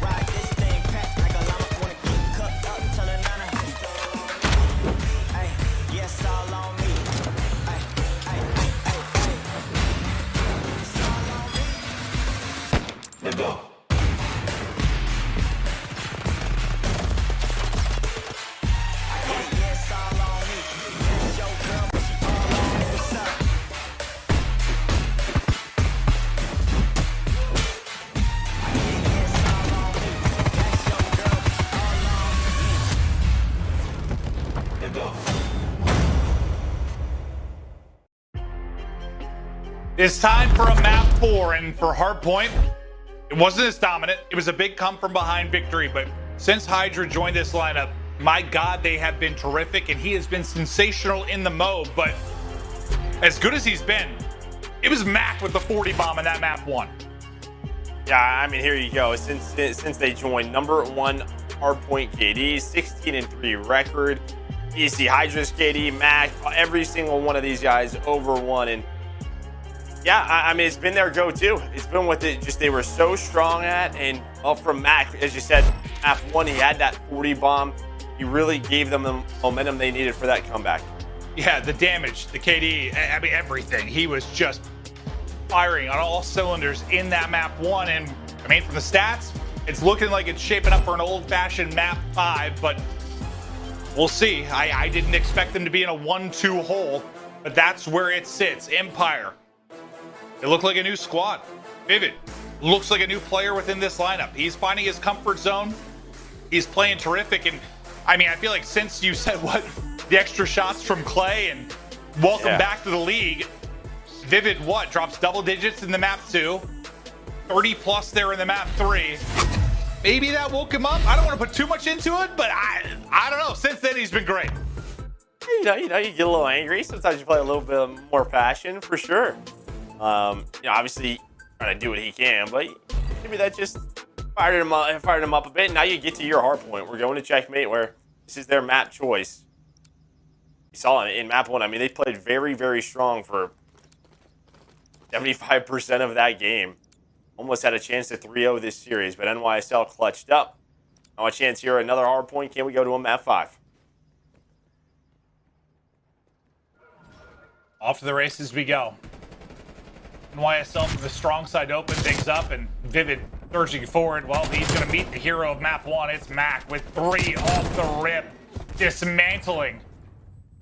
Ride this thing, pack like a llama. Wanna get cut up, tell her nana. Hey, yes, all on me. Hey, hey, hey, hey, hey. It's all on me. Let's go. It's time for a map 4, and for Hardpoint, it wasn't as dominant. It was a big come from behind victory, but since HyDra joined this lineup, my God, they have been terrific, and he has been sensational in the mode. But as good as he's been, it was Mack with the 40 bomb in that map 1. Yeah, I mean, here you go. Since they joined, #1 Hardpoint KD, 16-3 record. You see HyDra's KD, Mack, every single one of these guys over 1. And yeah, I mean, it's been their go-to. It's been what they were so strong at. And from Mack, as you said, map 1, he had that 40 bomb. He really gave them the momentum they needed for that comeback. Yeah, the damage, the KD, I mean, everything. He was just firing on all cylinders in that map 1. And I mean, from the stats, it's looking like it's shaping up for an old-fashioned map 5, but we'll see. I didn't expect them to be in a 1-2 hole, but that's where it sits. Empire. They look like a new squad. Vivid looks like a new player within this lineup. He's finding his comfort zone. He's playing terrific. And I mean, I feel like since you said the extra shots from Clay and welcome back to the league, Vivid, what? Drops double digits in the map 2. 30 plus there in the map 3. Maybe that woke him up. I don't want to put too much into it, but I don't know. Since then, he's been great. You know, you get a little angry. Sometimes you play a little bit more passion, for sure. Obviously trying to do what he can, but maybe that just fired him up a bit. Now you get to your hard point. We're going to checkmate, where this is their map choice. You saw it in map 1. I mean, they played very, very strong for 75% of that game. Almost had a chance to 3-0 this series, but NYSL clutched up. Now a chance here, another hard point. Can we go to a map 5? Off to the races we go. NYSL from the strong side open things up, and Vivid surging forward. Well, he's going to meet the hero of map 1. It's Mack with 3 off the rip, dismantling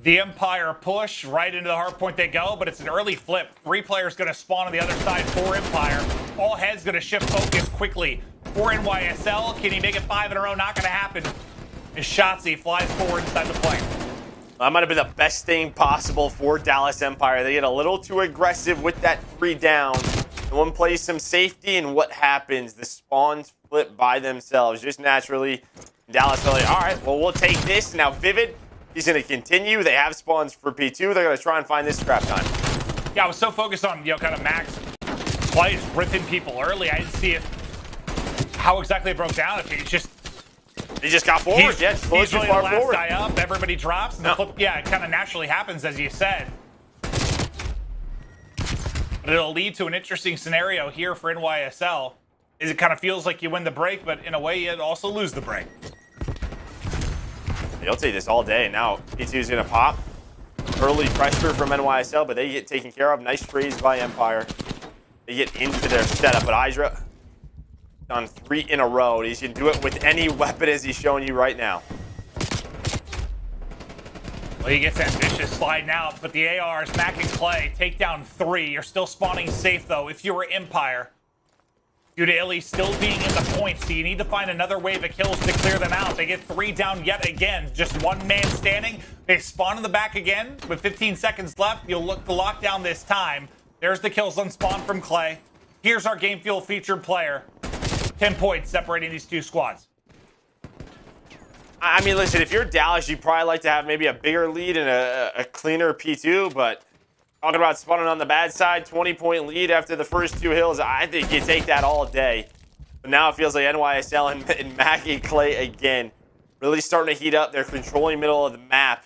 the Empire push. Right into the hard point they go, but it's an early flip. 3 players going to spawn on the other side for Empire. All heads going to shift focus quickly for NYSL. Can he make it 5 in a row? Not going to happen. As Shotzzy flies forward inside the plane. That might have been the best thing possible for Dallas Empire. They get a little too aggressive with that 3 down. No one plays some safety, and what happens? The spawns flip by themselves, just naturally. Dallas are like, all right, well, we'll take this. Now Vivid, he's going to continue. They have spawns for P2. They're going to try and find this scrap time. Yeah, I was so focused on, kind of Mack's plays, ripping people early. I didn't see how exactly it broke down. If he just got forward. He's really the far last forward. guy up. Everybody drops. And the flip, it kind of naturally happens, as you said. But it'll lead to an interesting scenario here for NYSL. Is it kind of feels like you win the break, but in a way you also lose the break. They'll take this all day. Now P2 is going to pop. Early pressure from NYSL, but they get taken care of. Nice trades by Empire. They get into their setup, but HyDra on 3 in a row. He can do it with any weapon, as he's showing you right now. Well, he gets ambitious sliding out, but the ARs, Mack and Clay, take down 3. You're still spawning safe, though, if you were Empire. Due to iLLeY still being in the point, so you need to find another wave of kills to clear them out. They get 3 down yet again. Just 1 man standing. They spawn in the back again with 15 seconds left. You'll look to lock down this time. There's the kills on spawn from Clay. Here's our Game Fuel featured player. 10 points separating these 2 squads. I mean, listen, if you're Dallas, you'd probably like to have maybe a bigger lead and a cleaner P2, but talking about spawning on the bad side, 20-point lead after the first 2 hills, I think you take that all day. But now it feels like NYSL and Mack and Clay again really starting to heat up. They're controlling middle of the map.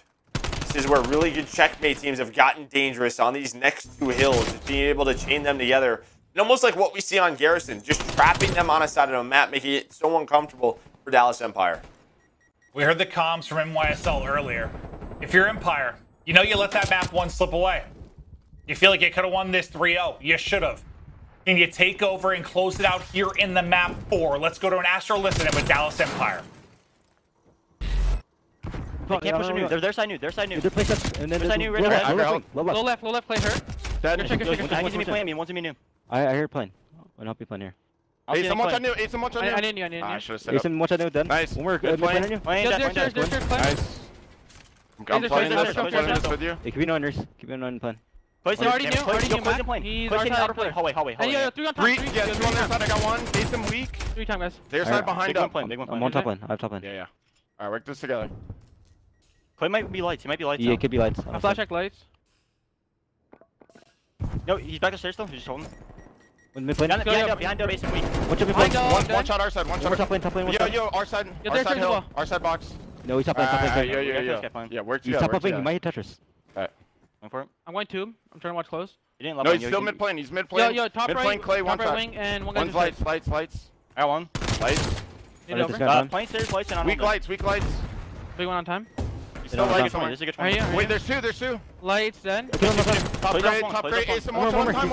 This is where really good checkmate teams have gotten dangerous on these next 2 hills, just being able to chain them together. And almost like what we see on Garrison, just trapping them on a side of a map, making it so uncomfortable for Dallas Empire. We heard the comms from NYSL earlier. If you're Empire, you let that map 1 slip away. You feel like you could have won this 3-0. You should have. Can you take over and close it out here in the map 4? Let's go to an Astro Listen with Dallas Empire. They can't push a new. They're their side new. Their side new. They're placed up. And then their side new. Right Low left, play her. One's in me playing me. One's in me new. I hear playing. I'll help you playing here. Hey, someone on new. Hey, someone on new. I didn't. I should have set Hey, up. someone on new then. Nice. When we're Good playing play. you. There's Nice. I'm playing this with you. Hey, keep it on nurse. Keep it on plan. He's already new. Mack. Playing. He's Place in already outer plane. Hallway. And yeah, 3 on top. 3, yeah, 2 on their side. I got 1. Asim weak. 3 time, guys. Their side behind up. Big one. I'm on top lane. I have top lane. Yeah. All right, work this together. Clay might be lights. He might be lights. Yeah, it could be lights. I flash check lights. No, he's back upstairs though. He's just holding. Behind up, Asim weak. One shot our side. One shot. Top lane. Yo, our side. Our side hill. Our side box. No, he's top lane. Yeah, work He's together. top lane. You might hit Tetris. Alright. Going for it. I'm going 2. I'm trying to watch close. No, he's still mid plane. He's mid plane. Yo, top mid right. plane, Clay, one top right shot. wing, and one guy. One's lights. I got 1. Lights. Need over. Plane stairs, lights, and on Weak lights. Big one on time. He's still lights. This is a good Right here. Wait, there's 2. Lights then. Top grade. Asim, one shot on time.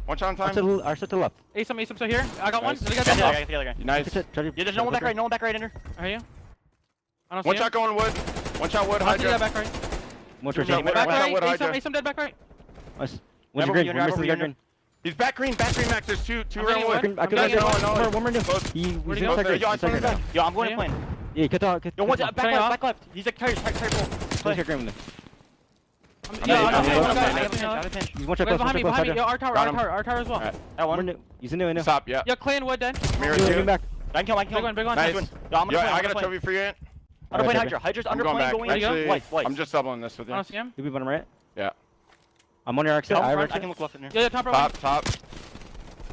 One shot on time. Our side to the left. Asim, so here. I got 1. Nice. The other guy. Nice. Yeah, there's no one back right. No one back right in there. Right here. I don't see One him. shot going wood. One shot wood. I see that HyDra. back right. One shot, shot. Back One right. shot, HyDra. Asim dead back right. Nice. One's green. We're missing the green. He's back green, Max. There's 2 I'm around getting wood. one. I'm getting one. One more new. Where'd he go? Yo, I put him back. Yo, I'm going to plane. Yeah, get out. Yo, one's back left. He's like tires full. Play here, green with him. He's one check close. Behind me. Yo, our tower as well. That one. He's in there. Stop, yeah. Yo, Clay and Wood dead. Mirror Give two. him back. I can kill. Big one. Nice. Yo, I'm Yo, gonna I got a trophy for you, Ant. underplay HyDra. HyDra's I'm going underplaying back. going Actually, in. Lights. I'm just doubling this with I you. don't see him. You be bottom right. Yeah. I'm on your exit. I can look left in there. Yo, top right. Top.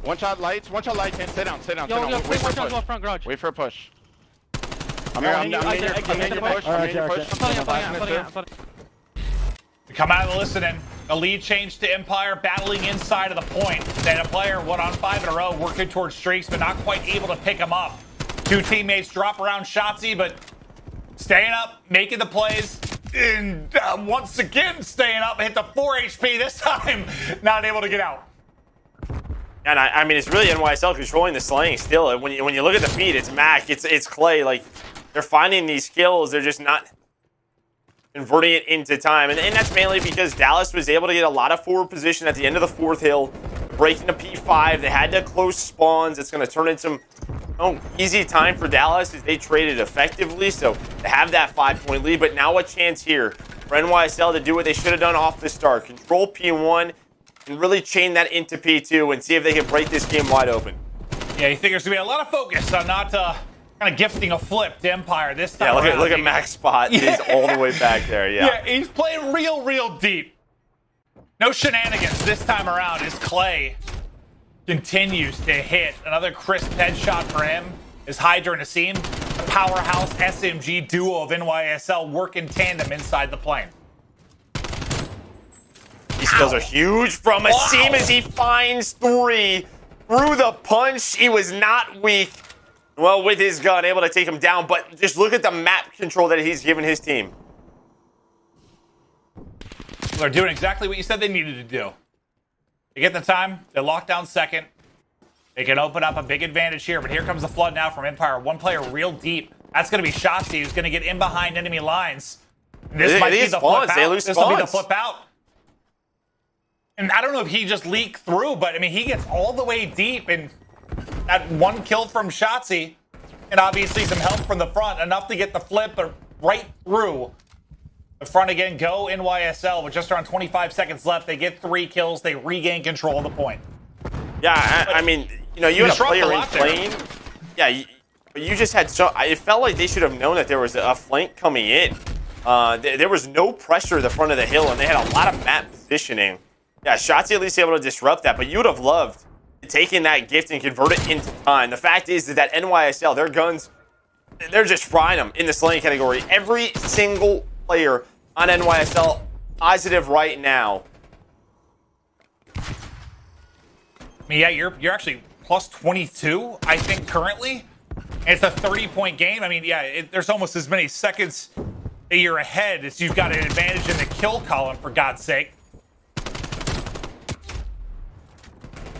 One shot lights. Ant. Stay down. Yo, Wait Clay, for a watch out push. well front garage. Wait for a push. I'm Alright, in your push. I'm in your push. I'm flooding out. We come out of the listening. A lead change to Empire, battling inside of the point. Then a player 1-on-5 in a row, working towards streaks, but not quite able to pick him up. Two teammates drop around Shotzzy, but staying up, making the plays, and once again staying up, hit the 4 HP this time, not able to get out. And I mean, it's really NYSL controlling the slaying still. When you look at the feed, it's Mack, it's Clay. Like, they're finding these kills, they're just not converting it into time. And that's mainly because Dallas was able to get a lot of forward position at the end of the 4th hill, breaking the P5. They had to close spawns. It's going to turn into some easy time for Dallas as they traded effectively. So they have that 5-point lead, but now a chance here for NYSL to do what they should have done off the start. Control P1 and really chain that into P2 and see if they can break this game wide open. Yeah, you think there's going to be a lot of focus on not kind of gifting a flip to Empire this time. Yeah, look at Mack's spot. He's all the way back there, Yeah, he's playing real deep. No shenanigans this time around as Clay continues to hit. Another crisp headshot for him as HyDra and Asim, the powerhouse SMG duo of NYSL, work in tandem inside the plane. These skills are huge from Asim as he finds 3 through the punch. He was not weak. Well, with his gun, able to take him down, but just look at the map control that he's given his team. They're doing exactly what you said they needed to do. They get the time, they lock down second. They can open up a big advantage here, but here comes the flood now from Empire. One player real deep. That's going to be Shotzzy, who's going to get in behind enemy lines. This might be the flip out. This will be the flip out. And I don't know if he just leaked through, but I mean, he gets all the way deep and that one kill from Shotzzy, and obviously some help from the front, enough to get the flip right through the front again. Go NYSL with just around 25 seconds left. They get 3 kills. They regain control of the point. Yeah, I mean, you had a player in plane. Yeah, you just had it felt like they should have known that there was a flank coming in. There was no pressure at the front of the hill, and they had a lot of map positioning. Yeah, Shotzzy at least able to disrupt that, but you would have loved taking that gift and convert it into time. The fact is that NYSL, their guns, they're just frying them in the slaying category. Every single player on NYSL positive right now. I mean, yeah, you're actually plus 22, I think, currently. And it's a 30-point game. I mean, yeah, there's almost as many seconds that you're ahead as you've got an advantage in the kill column, for God's sake.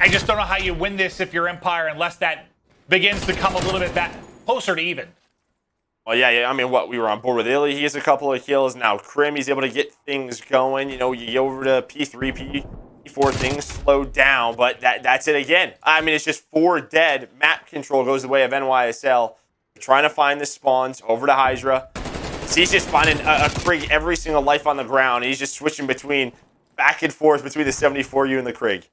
I just don't know how you win this if you're Empire unless that begins to come a little bit back closer to even. Well, yeah. I mean, we were on board with iLLeY. He gets a couple of kills. Now, Crim, he's able to get things going. You go over to P3, P4, things slow down, but that's it again. I mean, it's just 4 dead. Map control goes the way of NYSL. Trying to find the spawns over to HyDra. So he's just finding a Krig every single life on the ground. He's just switching back and forth between the 74U and the Krig.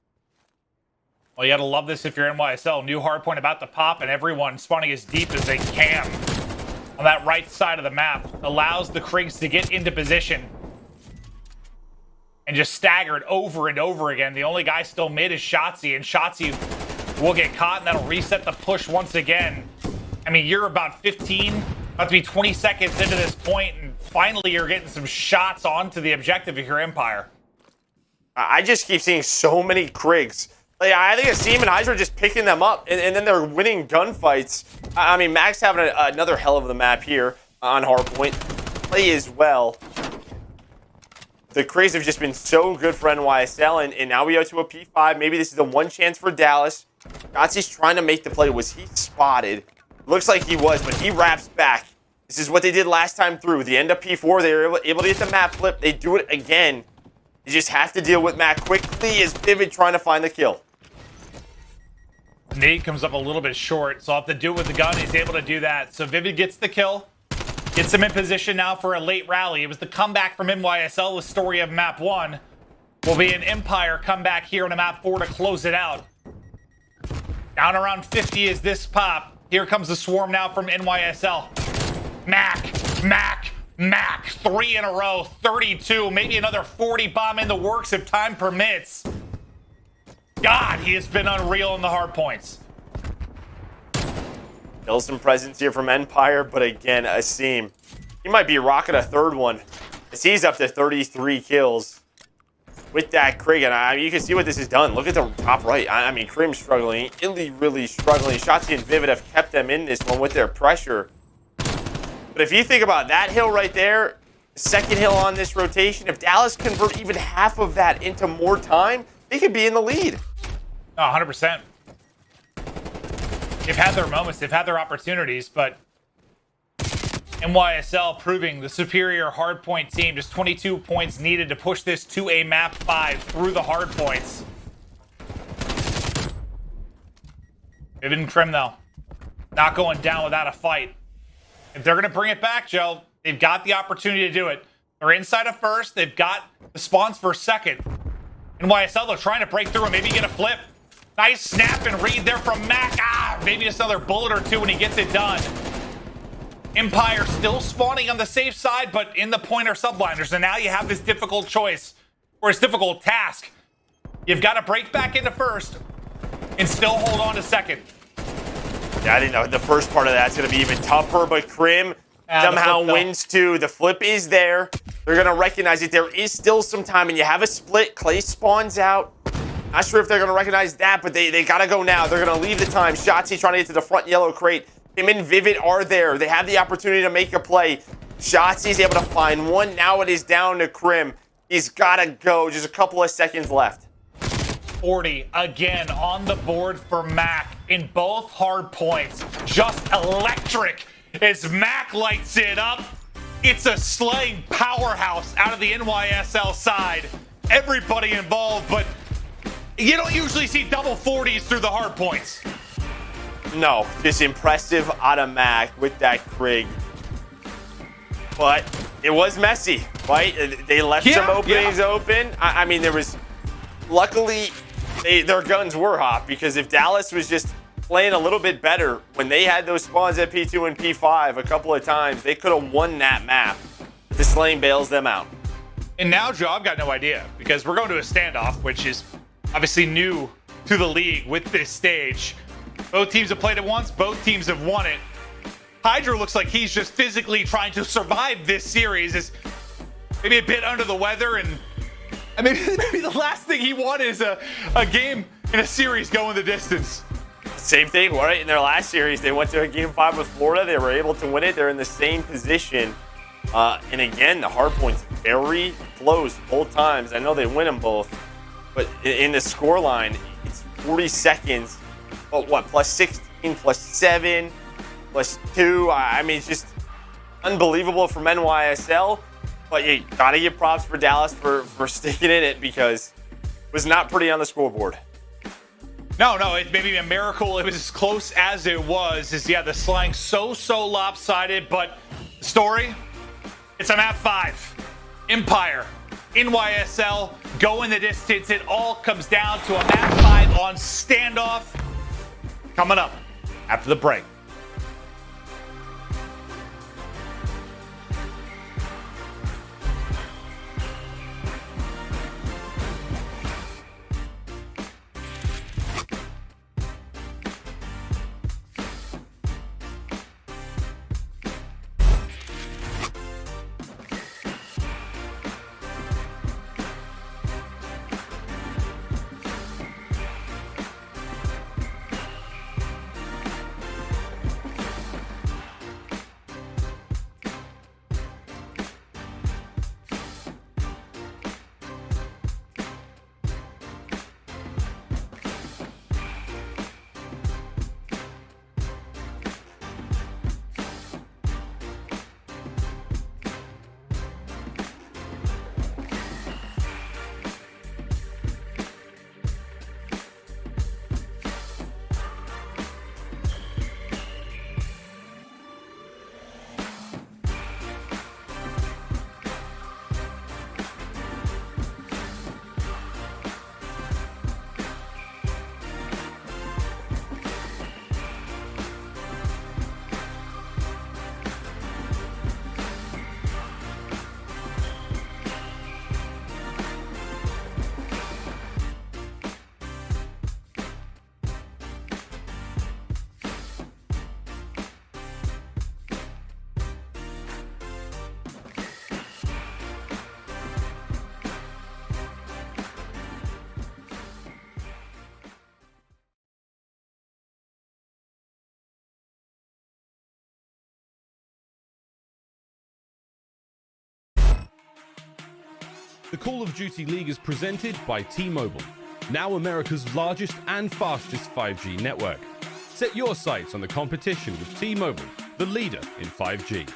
Well, you gotta love this if you're NYSL. New hardpoint about to pop, and everyone spawning as deep as they can on that right side of the map. Allows the Krigs to get into position and just staggered over and over again. The only guy still mid is Shotzzy, and Shotzzy will get caught, and that'll reset the push once again. I mean, you're about about to be 20 seconds into this point, and finally you're getting some shots onto the objective if you're Empire. I just keep seeing so many Krigs. Like, I think Asim and HyDra just picking them up, and then they're winning gunfights. I mean, Mack's having another hell of the map here on hardpoint. Play as well. The Krigs have just been so good for NYSL, and now we go to a P5. Maybe this is the one chance for Dallas. Shotzy's trying to make the play. Was he spotted? Looks like he was, but he wraps back. This is what they did last time through. The end of P4, they were able to get the map flip. They do it again. You just have to deal with Mack quickly as Vivid trying to find the kill. Nate comes up a little bit short, so I'll have to do it with the gun. He's able to do that. So Vivid gets the kill, Gets them in position now for a late rally. It was the comeback from NYSL. The story of map 1 will be an Empire comeback here in a map 4 to close it out. Down around 50 is this pop. Here comes the swarm now from NYSL. Mack. 3 in a row, 32, maybe another 40 bomb in the works if time permits. God, he has been unreal in the hard points. Still some presence here from Empire, but again, Asim, he might be rocking a third one as he's up to 33 kills with that Krig. And I mean, you can see what this has done. Look at the top right. I mean, Crim's struggling, iLLeY really struggling. Shotzzy and Vivid have kept them in this one with their pressure. But if you think about that hill right there, second hill on this rotation, if Dallas convert even half of that into more time, they could be in the lead. Oh, 100%. They've had their moments, they've had their opportunities, but NYSL proving the superior hardpoint team. Just 22 points needed to push this to a map 5 through the hard points. Vivid and Crim, though, not going down without a fight. If they're going to bring it back, Joe, they've got the opportunity to do it. They're inside of first. They've got the spawns for second. NYSL, they're trying to break through and maybe get a flip. Nice snap and read there from Mack. Maybe just another bullet or two when he gets it done. Empire still spawning on the safe side, but in the pointer subliners. And now you have this difficult choice, or this difficult task. You've got to break back into first and still hold on to second. Yeah, I think the first part of that's going to be even tougher, but Crim somehow wins too. The flip is there. They're going to recognize it. There is still some time, and you have a split. Clay spawns out. Not sure if they're going to recognize that, but they got to go now. They're going to leave the time. Shotzzy trying to get to the front yellow crate. Him and Vivid are there. They have the opportunity to make a play. Shotzzy's able to find one. Now it is down to Crim. He's got to go. Just a couple of seconds left. 40 again on the board for Mack in both hard points. Just electric as Mack lights it up. It's a slaying powerhouse out of the NYSL side. Everybody involved, but you don't usually see double 40s through the hard points. No, just impressive out of Mack with that Krig. But it was messy, right? They left some openings open. I mean, there was... Luckily, their guns were hot, because if Dallas was just playing a little bit better when they had those spawns at P2 and P5 a couple of times, they could have won that map. This lane bails them out. And now, Joe, I've got no idea, because we're going to a standoff, which is obviously new to the league with this stage. Both teams have played it once. Both teams have won it. HyDra looks like he's just physically trying to survive this series. Is maybe a bit under the weather, and maybe the last thing he wanted is a game in a series going the distance. Same thing, right? In their last series, they went to a game 5 with Florida. They were able to win it. They're in the same position. And again, the hard points very close both times. I know they win them both, but in the score line, it's 40 seconds. But what, plus 16, plus 7, plus 2. I mean, it's just unbelievable from NYSL. But you gotta give props for Dallas for sticking in it, because it was not pretty on the scoreboard. No, it may be a miracle. It was as close as it was. The slang so lopsided, but the story, it's a map 5. Empire, NYSL, going the distance. It all comes down to a map 5 on standoff. Coming up after the break. The Call of Duty League is presented by T-Mobile, now America's largest and fastest 5G network. Set your sights on the competition with T-Mobile, the leader in 5G.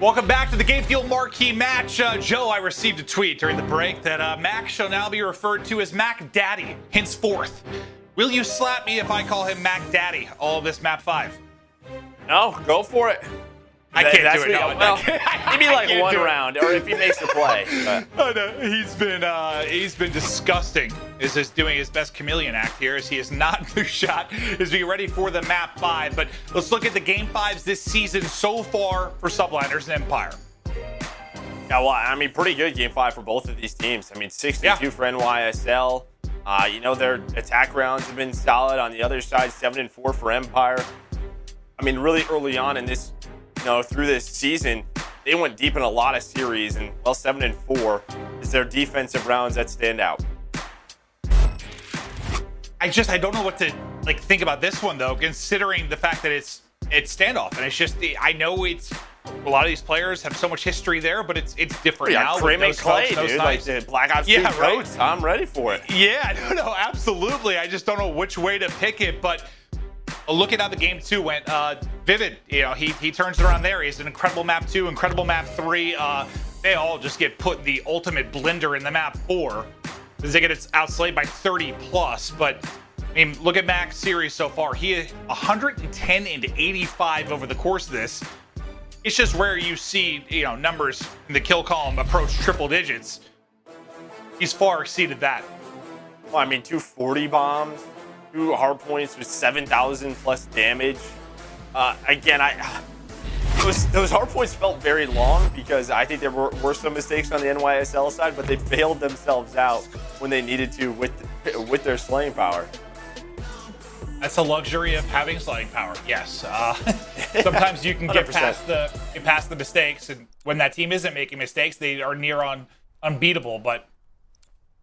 Welcome back to the Game Fuel Marquee match. Joe, I received a tweet during the break that Mack shall now be referred to as Mack Daddy henceforth. Will you slap me if I call him Mack Daddy all of this map 5? No, go for it. I can't do it. No, well, maybe like one round, or if he makes a play. Oh, no, he's been disgusting. Is just doing his best chameleon act here, as he is not too shot. Is being ready for the map 5. But let's look at the game 5s this season so far for Subliners and Empire. Yeah, well, I mean, pretty good game 5 for both of these teams. I mean, 6-2 for NYSL. You know, their attack rounds have been solid. On the other side, 7-4 for Empire. I mean, really early on in this, you know, through this season, they went deep in a lot of series, and well, 7-4 is their defensive rounds that stand out. I don't know what to think about this one though, considering the fact that it's standoff, and it's just I know it's a lot of these players have so much history there, but it's different now. Crim and Clay, dude, like the Black Ops 2 codes. I'm ready for it. Yeah, no, absolutely. I just don't know which way to pick it, but look at how the game 2 went. Vivid, you know, he turns it around there. He's an incredible map 2, incredible map 3. They all just get put in the ultimate blender in the map 4. They get outslayed by 30 plus, but I mean, look at Mack's series so far. He is 110 and 85 over the course of this. It's just rare you see, you know, numbers in the kill column approach triple digits. He's far exceeded that. Well, I mean, 240 bombs, 2 hard points with 7,000 plus damage. Again, those hard points felt very long because I think there were some mistakes on the NYSL side, but they bailed themselves out when they needed to with their slaying power. That's the luxury of having slaying power. Yes. Sometimes you can get past the mistakes, and when that team isn't making mistakes, they are near on unbeatable. But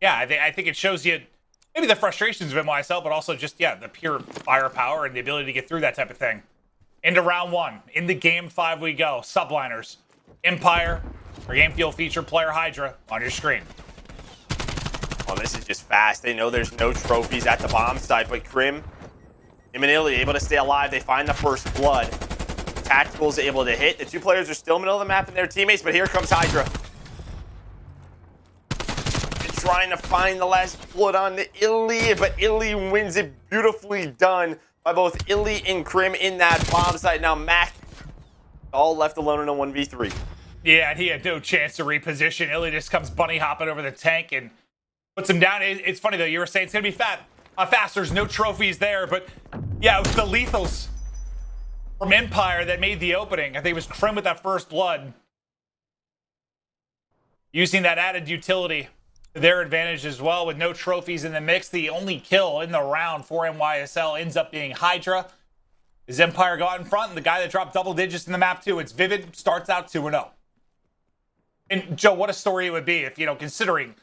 yeah, I think it shows you maybe the frustrations of NYSL, but also just the pure firepower and the ability to get through that type of thing. Into round 1. In the game 5 we go. Subliners, Empire, our Game Fuel feature player HyDra on your screen. Oh, this is just fast. They know there's no trophies at the bomb site, but Crim, him and iLLeY able to stay alive. They find the first blood. Tactical's able to hit. The 2 players are still middle of the map and their teammates, but here comes HyDra. They're trying to find the last blood on the iLLeY, but iLLeY wins it. Beautifully done by both iLLeY and Crim in that bomb site. Now Mack all left alone in a 1v3. Yeah, and he had no chance to reposition. iLLeY just comes bunny hopping over the tank and puts him down. It's funny though, you were saying it's gonna be fast. There's no trophies there, but yeah, it was the lethals from Empire that made the opening. I think it was Crim with that first blood, using that added utility to their advantage as well. With no trophies in the mix, the only kill in the round for NYSL ends up being HyDra. His Empire go out in front, and the guy that dropped double digits in the map 2, it's Vivid, starts out 2-0. And Joe, what a story it would be if, you know, considering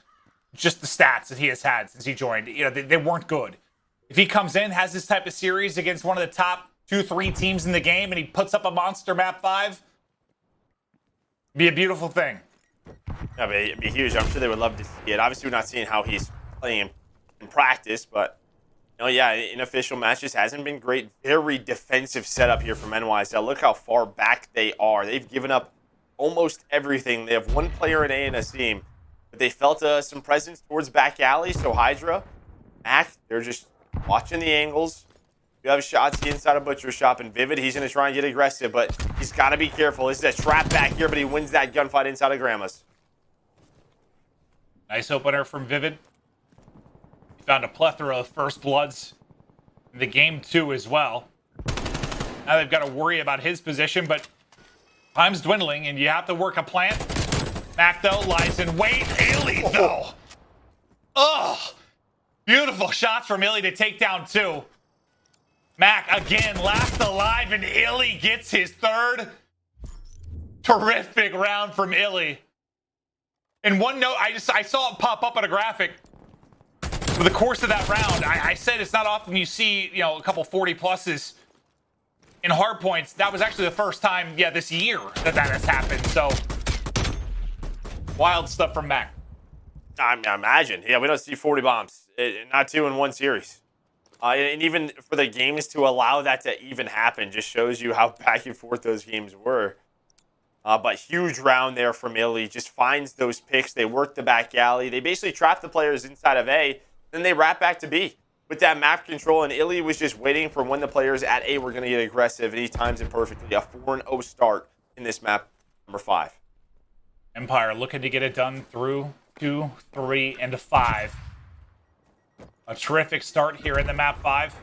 just the stats that he has had since he joined, you know, they weren't good. If he comes in, has this type of series against one of the top 2-3 teams in the game, and he puts up a monster map 5, it'd be a beautiful thing. Yeah, it'd be huge. I'm sure they would love to see it. Obviously, we're not seeing how he's playing in practice, but you know, yeah, in official matches hasn't been great. Very defensive setup here from NYSL. Look how far back they are. They've given up almost everything. They have 1 player in A and Asim, but they felt some presence towards back alley. So HyDra, Mack, they're just watching the angles, You have Shotzzy inside a butcher shop, and Vivid, he's going to try and get aggressive, but he's got to be careful. This is a trap back here, but he wins that gunfight inside of Grandma's. Nice opener from Vivid. He found a plethora of first bloods in the game 2 as well. Now they've got to worry about his position, but time's dwindling, and you have to work a plant. Mack, though, lies in wait. iLLeY, though. Oh, beautiful shots from iLLeY to take down 2. Mack, again, last alive, and iLLeY gets his 3rd. Terrific round from iLLeY. And one note, I saw it pop up on a graphic. For the course of that round, I said it's not often you see, you know, a couple 40 pluses in hard points. That was actually the first time, this year that has happened. So, wild stuff from Mack. I imagine. Yeah, we don't see 40 bombs. Not 2 in 1 series. And even for the games to allow that to even happen just shows you how back and forth those games were. But huge round there from iLLeY. Just finds those picks. They work the back alley. They basically trap the players inside of A. Then they wrap back to B with that map control. And iLLeY was just waiting for when the players at A were going to get aggressive. And he times it perfectly. A 4-0 start in this map, number 5. Empire looking to get it done through 2, 3, and 5. A terrific start here in the map 5.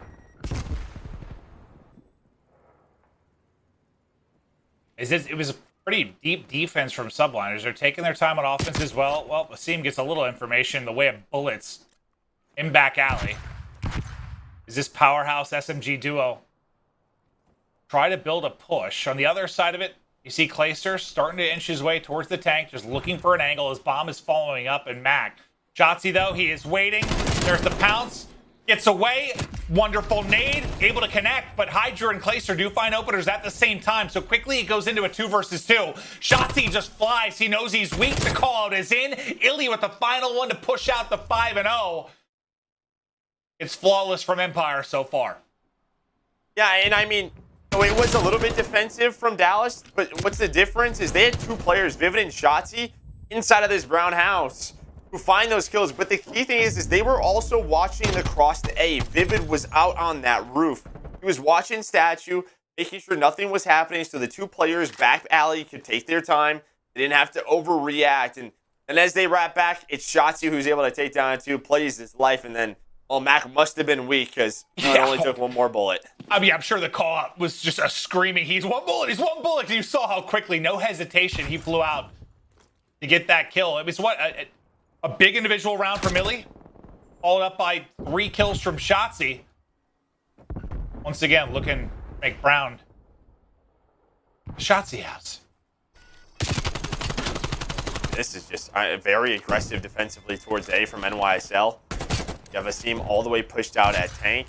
It was a pretty deep defense from Subliners. They're taking their time on offense as well. Well, Asim gets a little information in the way of bullets in back alley. Is this powerhouse SMG duo try to build a push? On the other side of it, you see Clayster starting to inch his way towards the tank, just looking for an angle. His bomb is following up, and Mack. Shotzzy, though, he is waiting. There's the pounce. Gets away. Wonderful nade. Able to connect, but HyDra and Clayster do find openers at the same time. So quickly it goes into a 2 versus 2. Shotzzy just flies. He knows he's weak. The call out is in. iLLeY with the final one to push out the 5-0. It's flawless from Empire so far. Yeah, and I mean, it was a little bit defensive from Dallas, but what's the difference is they had 2 players, Vivid and Shotzzy, inside of this brown house who find those kills. But the key thing is they were also watching the cross to A. Vivid was out on that roof. He was watching Statue, making sure nothing was happening so the 2 players back alley could take their time. They didn't have to overreact. And as they wrap back, it's Shotzzy who's able to take down 2, plays his life, and then, well, Mack must have been weak because it only took 1 more bullet. I mean, I'm sure the call-out was just a screaming, he's 1 bullet, he's 1 bullet. You saw how quickly, no hesitation, he flew out to get that kill. It was what, a big individual round from iLLeY, followed up by 3 kills from Shotzzy. Once again, looking to make Brown Shotzzy house. This is just very aggressive defensively towards A from NYSL. You have Asim all the way pushed out at tank.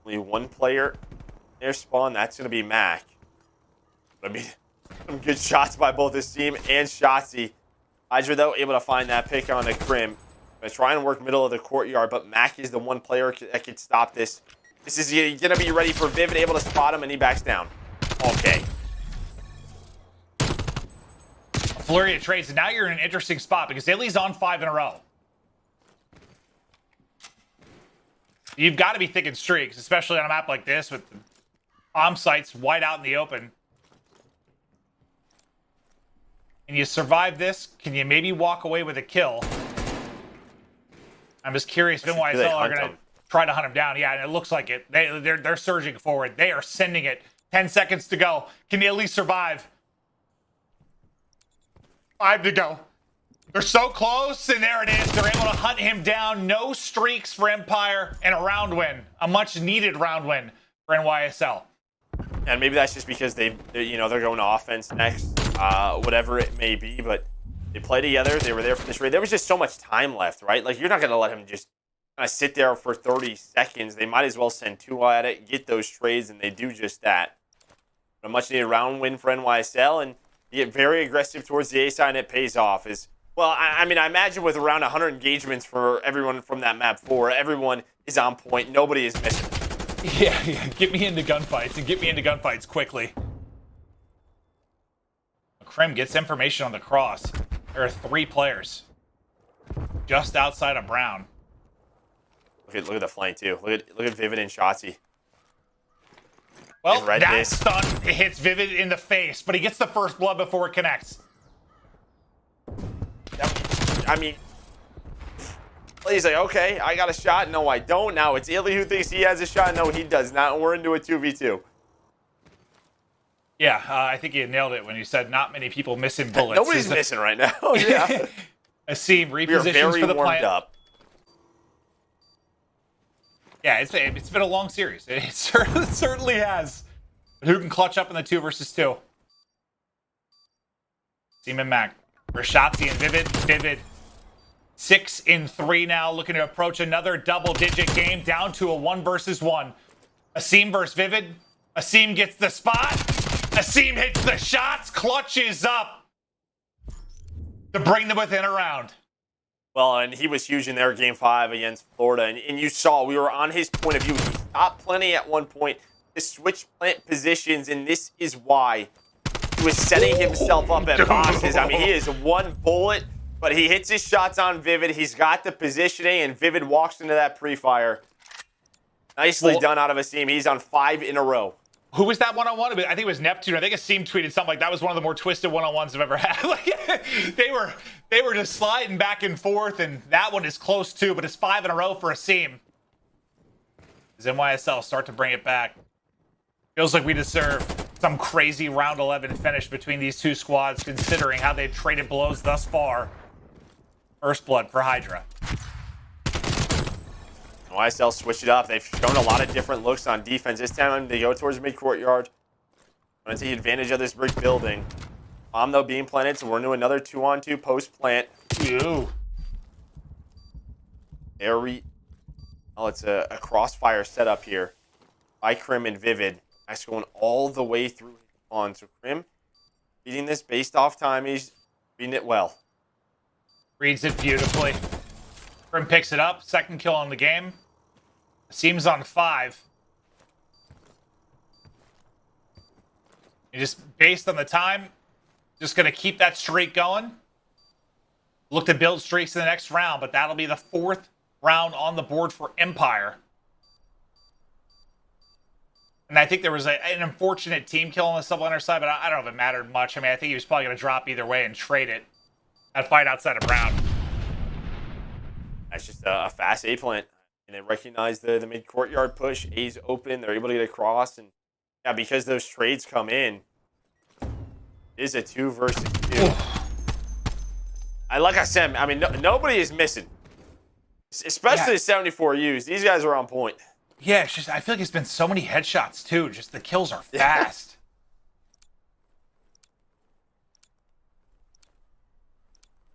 Only 1 player near spawn. That's going to be Mack. I mean, some good shots by both Asim and Shotzzy. HyDra, though, able to find that pick on the Crim. Going to try and work middle of the courtyard, but Mack is the 1 player that could stop this. This is going to be ready for Vivid, able to spot him, and he backs down. Okay. A flurry of trades, and now you're in an interesting spot because iLLeY's on 5 in a row. You've got to be thinking streaks, especially on a map like this with the bomb sites wide out in the open. Can you survive this? Can you maybe walk away with a kill? I'm just curious if NYSL are going to try to hunt him down. Yeah, and it looks like it. They're surging forward. They are sending it. 10 seconds to go. Can you at least survive? 5 to go. They're so close, and there it is. They're able to hunt him down. No streaks for Empire, and a round win. A much-needed round win for NYSL. And maybe that's just because they're going to offense next, whatever it may be. But they play together. They were there for this raid. There was just so much time left, right? Like, you're not going to let him just kind of sit there for 30 seconds. They might as well send 2 at it, get those trades, and they do just that. A much-needed round win for NYSL, and you get very aggressive towards the A side, and it pays off. Well, I mean, I imagine with around 100 engagements for everyone from that map 4, everyone is on point. Nobody is missing. Yeah, get me into gunfights, and get me into gunfights quickly. Crim gets information on the cross. There are 3 players just outside of Brown. Look at the flank, too. Look at Vivid and Shotzzy. Well, read that this. stun hits Vivid in the face, but he gets the first blood before it connects. I mean, he's like, okay, I got a shot. No, I don't. Now it's iLLeY who thinks he has a shot. No, he does not. And we're into a 2v2. Yeah, I think you nailed it when you said not many people missing bullets. Nobody's missing right now. Yeah. Asim We are repositions very for the warmed plant. up. Yeah, it's been a long series. It certainly has. But who can clutch up in the 2 versus 2? Asim and Mack. For Shotzzy and Vivid. Vivid 6 in 3 now, looking to approach another double-digit game, down to a 1 versus 1. Asim versus Vivid. Asim gets the spot. Asim hits the shots, clutches up to bring them within a round. Well, and he was huge in their game 5 against Florida. And you saw, we were on his point of view. He stopped plenty at one point to switch plant positions, and this is why he was setting himself up at boxes. I mean, he is 1 bullet, but he hits his shots on Vivid. He's got the positioning, and Vivid walks into that pre-fire. Nicely done out of Asim. He's on 5 in a row. Who was that one-on-one? I think it was Neptune. I think Asim tweeted something like that was one of the more twisted one-on-ones I've ever had. Like, they were just sliding back and forth, and that one is close too, but it's 5 in a row for Asim. As NYSL start to bring it back. Feels like we deserve some crazy round 11 finish between these 2 squads, considering how they've traded blows thus far. First blood for HyDra. YSL switched it up. They've shown a lot of different looks on defense. This time they go towards mid-courtyard. Want to take advantage of this brick building. Bomb, though, being planted, so we're into another 2-on-2 post-plant. Ew. Oh, it's a crossfire setup here by Crim and Vivid. Mack's going all the way through on. So Crim beating this based off time. He's beating it well. Reads it beautifully. Crim picks it up. 2nd kill on the game. Asim's on 5. And just based on the time, just going to keep that streak going. Look to build streaks in the next round, but that'll be the 4th round on the board for Empire. And I think there was an unfortunate team kill on the Subliner side, but I don't know if it mattered much. I mean, I think he was probably going to drop either way and trade it. That fight outside of Brown. That's just a fast A plant. And they recognize the mid-courtyard push. A's open. They're able to get across. And yeah, because those trades come in, it is a 2 versus 2. Like I said, I mean, nobody is missing. Especially the 74 U's. These guys are on point. Yeah, it's just, I feel like it's been so many headshots, too. Just the kills are fast.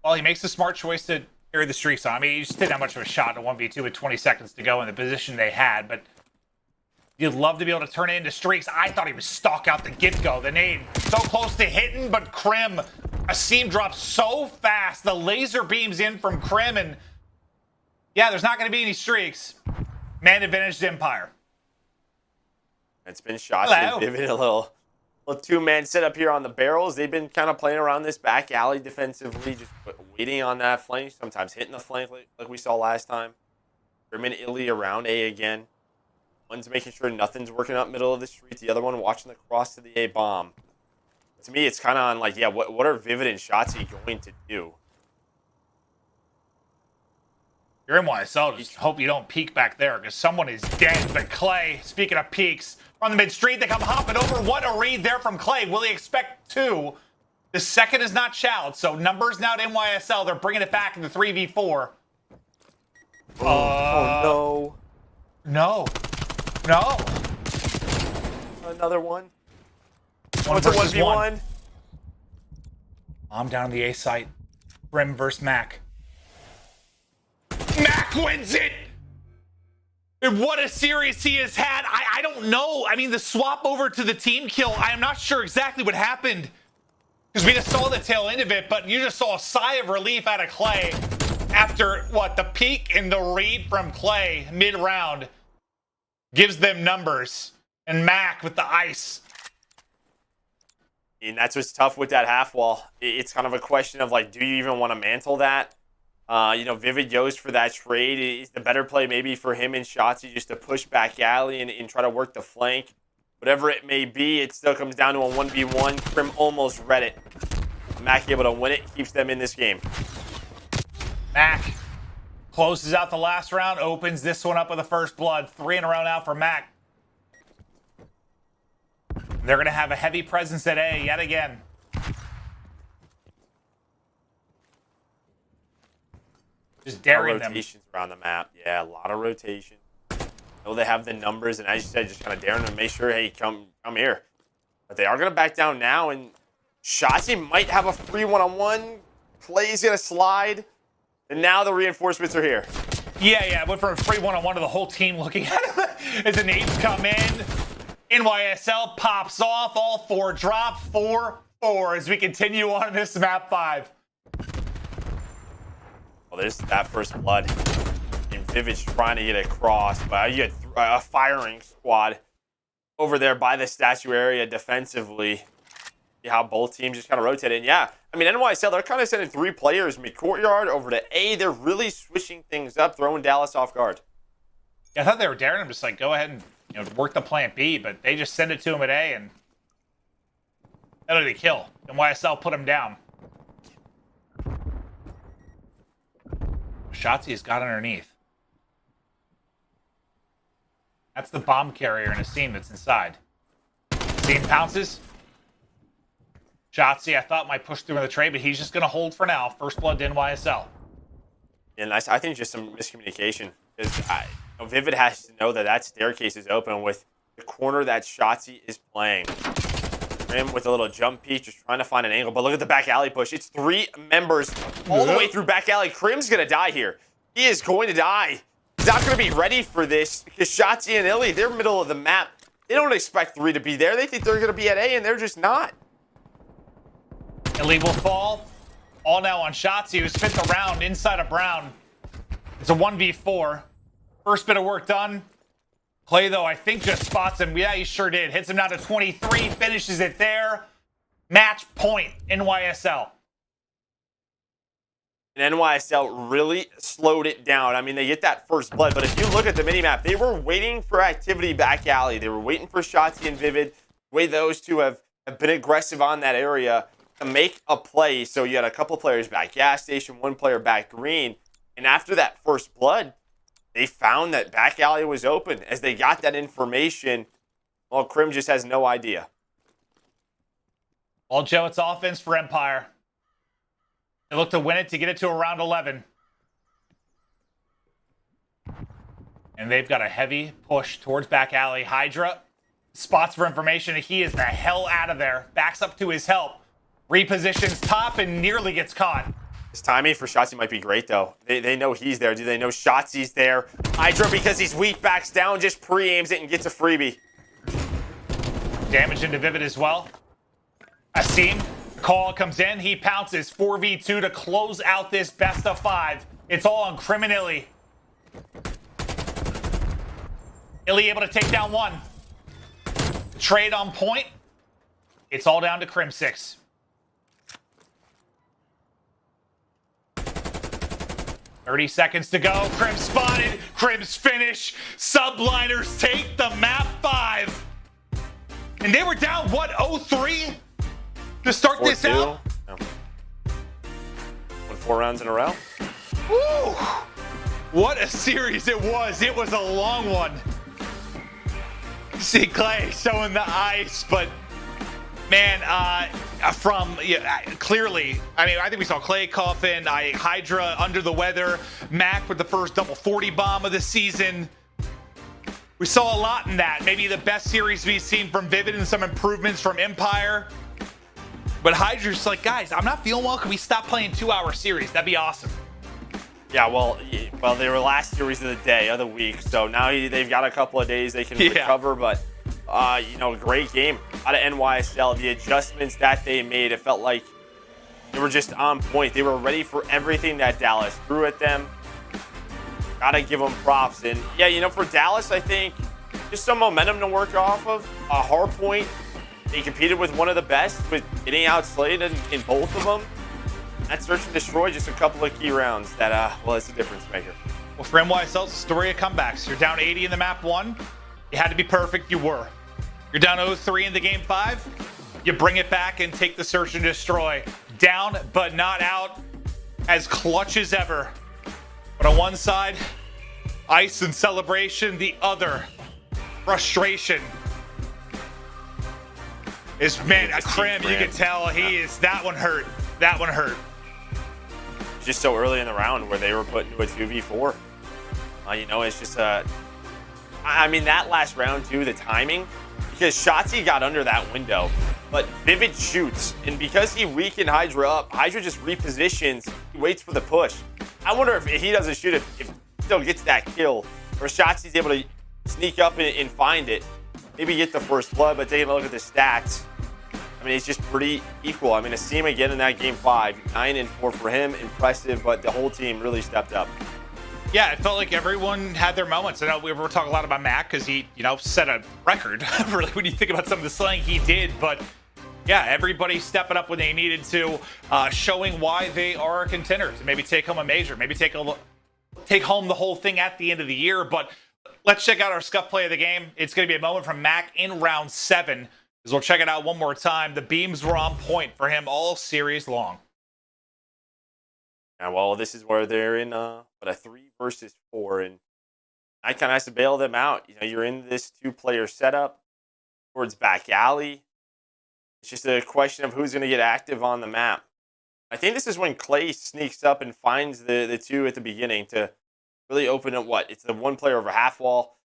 Well, he makes the smart choice to carry the streaks on. I mean, you just didn't have much of a shot in a 1v2 with 20 seconds to go in the position they had, but you'd love to be able to turn it into streaks. I thought he would stalk out the get-go. The nade so close to hitting, but Crim, Asim drops so fast. The laser beams in from Crim, and yeah, there's not going to be any streaks. Man advantage to Empire. It's been Shotzzy giving a little 2-man setup here on the barrels. They've been kind of playing around this back alley defensively, just waiting on that flank, sometimes hitting the flank like we saw last time. Grim and iLLeY around A again. One's making sure nothing's working up middle of the street. The other one watching the cross to the A bomb. To me, it's kind of on like, yeah, what are Vivid and Shotzzy going to do? You're in YSL, just hope you don't peek back there, because someone is dead. But Clay, speaking of peeks, on the mid-street, they come hopping over. What a read there from Clay. Will he expect 2? The second is not shallowed, so numbers now to NYSL. They're bringing it back in the 3v4. Oh, no. No. No. Another one. One What's a versus 1v1? one. I'm down on the A site. Brim versus Mack. Mack wins it! And what a series he has had. I don't know. I mean, the swap over to the team kill, I am not sure exactly what happened. Because we just saw the tail end of it, but you just saw a sigh of relief out of Clay after, what, the peak and the read from Clay mid-round gives them numbers. And Mack with the ice. And that's what's tough with that half wall. It's kind of a question of, like, do you even want to mantle that? You know, Vivid goes for that trade. It's the better play maybe for him and Shotzzy just to push back alley and try to work the flank. whatever it may be, it still comes down to a 1v1. Crim almost read it. Mack able to win it, keeps them in this game. Mack closes out the last round, opens this one up with the first blood. 3 in a row now for Mack. They're going to have a heavy presence at A yet again. Just daring them. Rotations around the map. Yeah, a lot of rotation. Know they have the numbers, and as you said, just kind of daring them to make sure, hey, come here. But they are going to back down now, and Shotzzy might have a free one-on-one. Clay's going to slide, and now the reinforcements are here. Yeah, it went from a free one-on-one to the whole team looking at him as the nades come in. NYSL pops off, all 4 drop, 4-4 as we continue on this map 5. Well, there's that first blood. And Vivid's trying to get across, but you get a firing squad over there by the statue area defensively. See how both teams just kind of rotate. And yeah, I mean, NYSL, they're kind of sending 3 players mid-courtyard over to A. They're really switching things up, throwing Dallas off guard. Yeah, I thought they were daring him, just like, go ahead and work the plan B, but they just send it to him at A, and how do they kill? NYSL put him down. Shotzzy has got underneath. That's the bomb carrier and Asim that's inside. Asim pounces. Shotzzy, I thought, might push through in the trade, but he's just going to hold for now. First blood to NYSL. And I think just some miscommunication. Because Vivid has to know that that staircase is open with the corner that Shotzzy is playing. Him with a little jump peek, just trying to find an angle. But look at the back alley push. It's 3 members all the way through back alley. Crim's going to die here. He is going to die. He's not going to be ready for this because Shotzzy and iLLeY, they're middle of the map. They don't expect 3 to be there. They think they're going to be at A, and they're just not. iLLeY will fall. All now on Shotzzy, who's 5th around inside of Brown. It's a 1v4. First bit of work done. Clay, though, I think just spots him. Yeah, he sure did. Hits him down to 23, finishes it there. Match point, NYSL. And NYSL really slowed it down. I mean, they get that first blood, but if you look at the minimap, they were waiting for activity back alley. They were waiting for Shotzzy and Vivid. The way those two have been aggressive on that area to make a play. So you had a couple players back gas station, 1 player back green. And after that first blood, they found that back alley was open. As they got that information, well, Crim just has no idea. Well, Joe, it's offense for Empire. They look to win it to get it to around 11. And they've got a heavy push towards back alley. HyDra spots for information. He is the hell out of there. Backs up to his help. Repositions top and nearly gets caught. His timing for Shotzzy might be great, though. They know he's there. Do they know Shotzi's there? HyDra, because he's weak, backs down, just pre-aims it and gets a freebie. Damage into Vivid as well. Asim, call comes in. He pounces 4v2 to close out this best of 5. It's all on Crim and iLLeY. iLLeY able to take down 1. Trade on point. It's all down to Crimsix. .30 seconds to go. Crim spotted. Crim's finish. Subliners take the map 5. And they were down, what, 0-3 to start this out? No. Won 4 rounds in a row. Woo! What a series it was. It was a long one. See Clay showing the ice, but man, clearly, I mean, I think we saw Clay coffin, HyDra under the weather, Mack with the first double 40 bomb of the season. We saw a lot in that. Maybe the best series we've seen from Vivid and some improvements from Empire. But HyDra's like, guys, I'm not feeling well. Can we stop playing 2-hour series? That'd be awesome. Yeah, well, they were last series of the day, of the week. So now they've got a couple of days they can recover. But, great game out of NYSL. The adjustments that they made, it felt like they were just on point. They were ready for everything that Dallas threw at them. Gotta give them props. And, yeah, for Dallas, I think just some momentum to work off of. A hard point. They competed with one of the best, but getting outslayed in both of them. That search and destroy, just a couple of key rounds that, it's a difference maker. Well, for NYSL, it's a story of comebacks. You're down 80 in the map 1. You had to be perfect. You were. You're down 0-3 in the game 5. You bring it back and take the search and destroy. Down but not out. As clutch as ever. But on one side, ice and celebration. The other, frustration. Is, man, a Crim, you can tell he is, that one hurt. That one hurt. Just so early in the round where they were put into a 2v4. You know, it's just I mean, that last round too, the timing, because Shotzzy got under that window, but Vivid shoots, and because he weakened HyDra up, HyDra just repositions, he waits for the push. I wonder if he doesn't shoot, if he still gets that kill, or Shotzzy's able to sneak up and find it, maybe get the first blood. But taking a look at the stats, I mean, it's just pretty equal. I mean, Asim again in that game 5, 9 and 4 for him, impressive, but the whole team really stepped up. Yeah, it felt like everyone had their moments. I know we were talking a lot about Mack because he, you know, set a record, really, when you think about some of the slaying he did. But yeah, everybody stepping up when they needed to, showing why they are a contender to maybe take home a major, maybe take home the whole thing at the end of the year. But let's check out our Scump play of the game. It's going to be a moment from Mack in round 7. As we'll check it out one more time. The beams were on point for him all series long. Yeah, well, this is where they're in a 3 versus 4, and I kind of has to bail them out. You know, you're in this 2-player setup towards back alley. It's just a question of who's going to get active on the map. I think this is when Clay sneaks up and finds the 2 at the beginning to really open up it's the 1 player over half wall.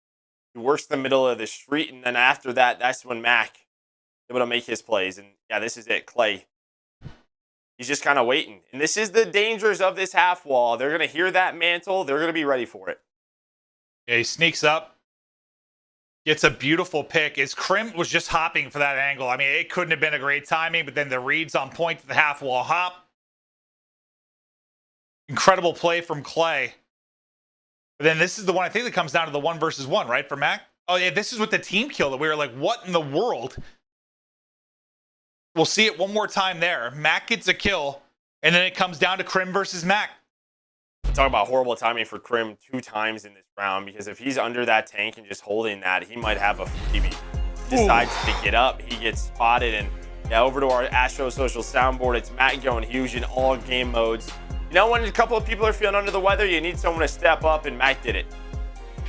He works the middle of the street, and then after that, that's when Mack is able to make his plays. And yeah, this is it, Clay. He's just kind of waiting. And this is the dangers of this half wall. They're going to hear that mantle. They're going to be ready for it. Yeah, he sneaks up. Gets a beautiful pick. As Crim was just hopping for that angle. I mean, it couldn't have been a great timing, but then the reads on point to the half wall hop. Incredible play from Clay. But then this is the one, I think, that comes down to the 1 versus 1, right, for Mack? Oh, yeah, this is with the team kill that we were like, what in the world? We'll see it one more time there. Mack gets a kill, and then it comes down to Crim versus Mack. Talk about horrible timing for Crim 2 times in this round, because if he's under that tank and just holding that, he might have a freebie. Decides to get up, he gets spotted, and yeah, over to our Astro Social soundboard, it's Mack going huge in all game modes. You know, when a couple of people are feeling under the weather, you need someone to step up, and Mack did it.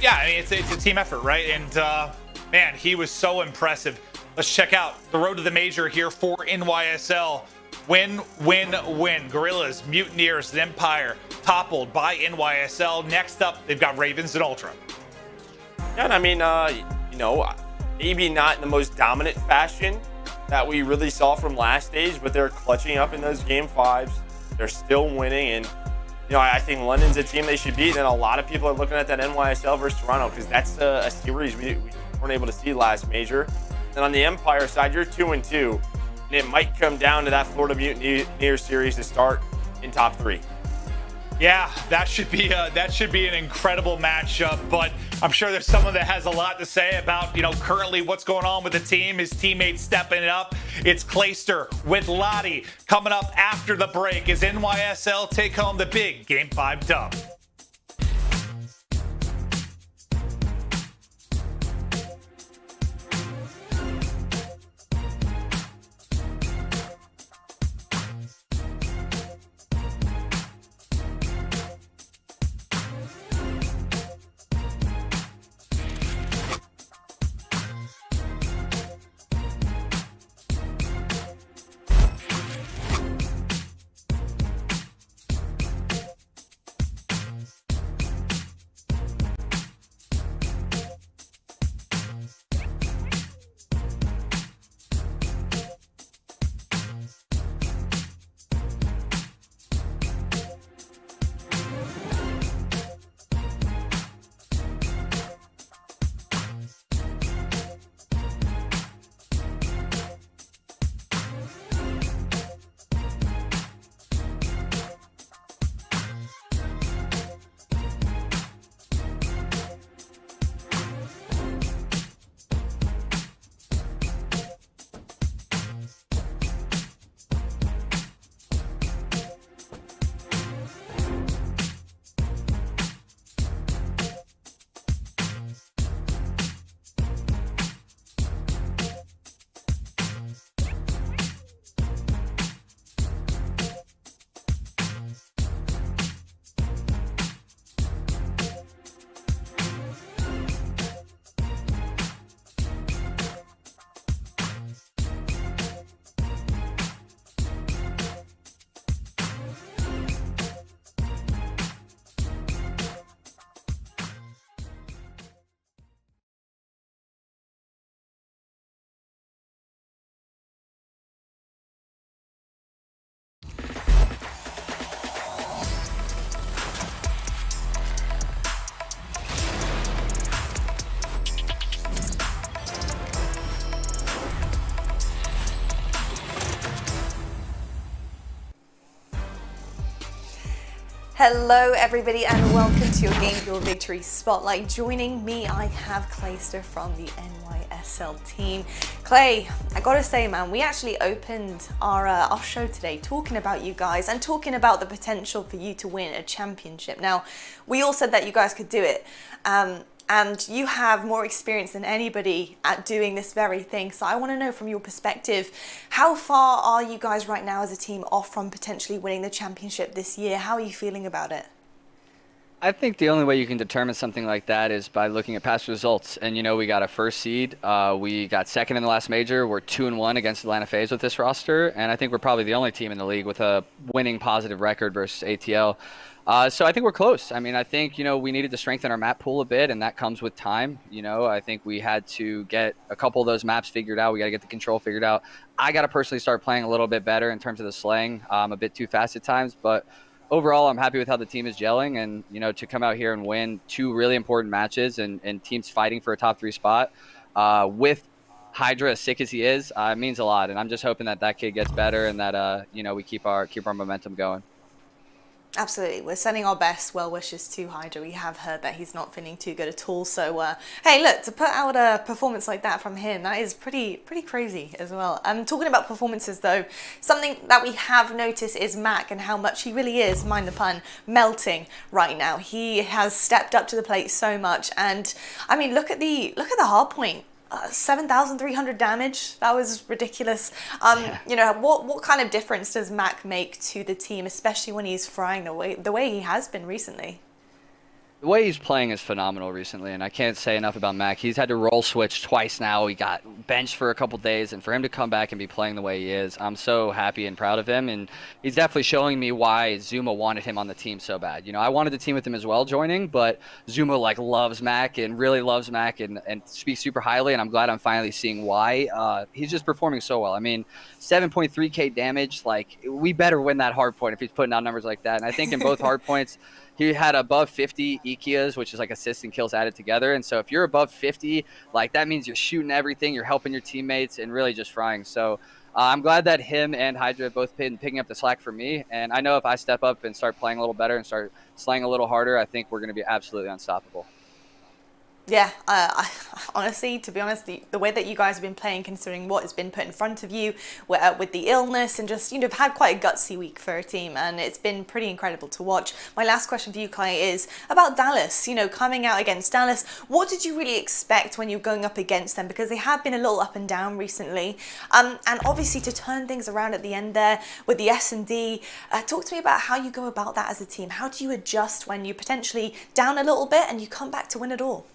Yeah, I mean, it's a team effort, right? And man, he was so impressive. Let's check out the road to the major here for NYSL. Win, win, win. Guerrillas, Mutineers, and Empire toppled by NYSL. Next up, they've got Ravens and Ultra. Yeah, and I mean, you know, maybe not in the most dominant fashion that we really saw from last stage, but they're clutching up in those game 5s. They're still winning, and you know, I think London's a team they should beat, and a lot of people are looking at that NYSL versus Toronto because that's a series we weren't able to see last major. And on the Empire side, you're 2-2, and it might come down to that Florida Mutineers series to start in top 3. Yeah, that should be an incredible matchup, but I'm sure there's someone that has a lot to say about, you know, currently what's going on with the team, his teammates stepping it up. It's Clayster with Lottie coming up after the break as NYSL take home the big Game 5 dub. Hello everybody and welcome to your Game Fuel Victory Spotlight. Joining me, I have Clayster from the NYSL team. Clay, I gotta say man, we actually opened our show today talking about you guys and talking about the potential for you to win a championship. Now, we all said that you guys could do it. And you have more experience than anybody at doing this very thing. So I want to know from your perspective, how far are you guys right now as a team off from potentially winning the championship this year? How are you feeling about it? I think the only way you can determine something like that is by looking at past results. And, you know, we got a first seed. We got second in the last major. We're 2-1 against Atlanta FaZe with this roster. And I think we're probably the only team in the league with a winning positive record versus ATL. So I think we're close. I mean, I think, you know, we needed to strengthen our map pool a bit, and that comes with time. You know, I think we had to get a couple of those maps figured out. We got to get the control figured out. I got to personally start playing a little bit better in terms of the slaying. I'm a bit too fast at times, but overall, I'm happy with how the team is gelling. And, you know, to come out here and win 2 really important matches and teams fighting for a top 3 spot with HyDra as sick as he is, means a lot. And I'm just hoping that that kid gets better and that, you know, we keep our momentum going. Absolutely. We're sending our best well wishes to HyDra. We have heard that he's not feeling too good at all. So, hey, look, to put out a performance like that from him, that is pretty crazy as well. Talking about performances, though, something that we have noticed is Mack and how much he really is, mind the pun, melting right now. He has stepped up to the plate so much. And, I mean, look at the hard point. 7,300 damage. That was ridiculous. You know, what kind of difference does Mack make to the team, especially when he's frying the way he has been recently? The way he's playing is phenomenal recently, and I can't say enough about Mack. He's had to roll switch twice now. He got benched for a couple days, and for him to come back and be playing the way he is, I'm so happy and proud of him. And he's definitely showing me why Zuma wanted him on the team so bad. You know, I wanted the team with him as well joining, but Zuma like loves Mack and really loves Mack and speaks super highly, and I'm glad I'm finally seeing why. He's just performing so well. I mean, 7.3k damage, like we better win that hard point if he's putting out numbers like that. And I think in both hard points, he had above 50 EKIAs, which is like assists and kills added together. And so if you're above 50, like that means you're shooting everything, you're helping your teammates and really just frying. So I'm glad that him and HyDra have both been picking up the slack for me. And I know if I step up and start playing a little better and start slaying a little harder, I think we're going to be absolutely unstoppable. Yeah, honestly, to be honest, the way that you guys have been playing, considering what has been put in front of you with the illness and just, you know, had quite a gutsy week for a team, and it's been pretty incredible to watch. My last question for you, Clay, is about Dallas. You know, coming out against Dallas, what did you really expect when you were going up against them? Because they have been a little up and down recently, and obviously to turn things around at the end there with the S&D. Talk to me about how you go about that as a team. How do you adjust when you're potentially down a little bit and you come back to win it all?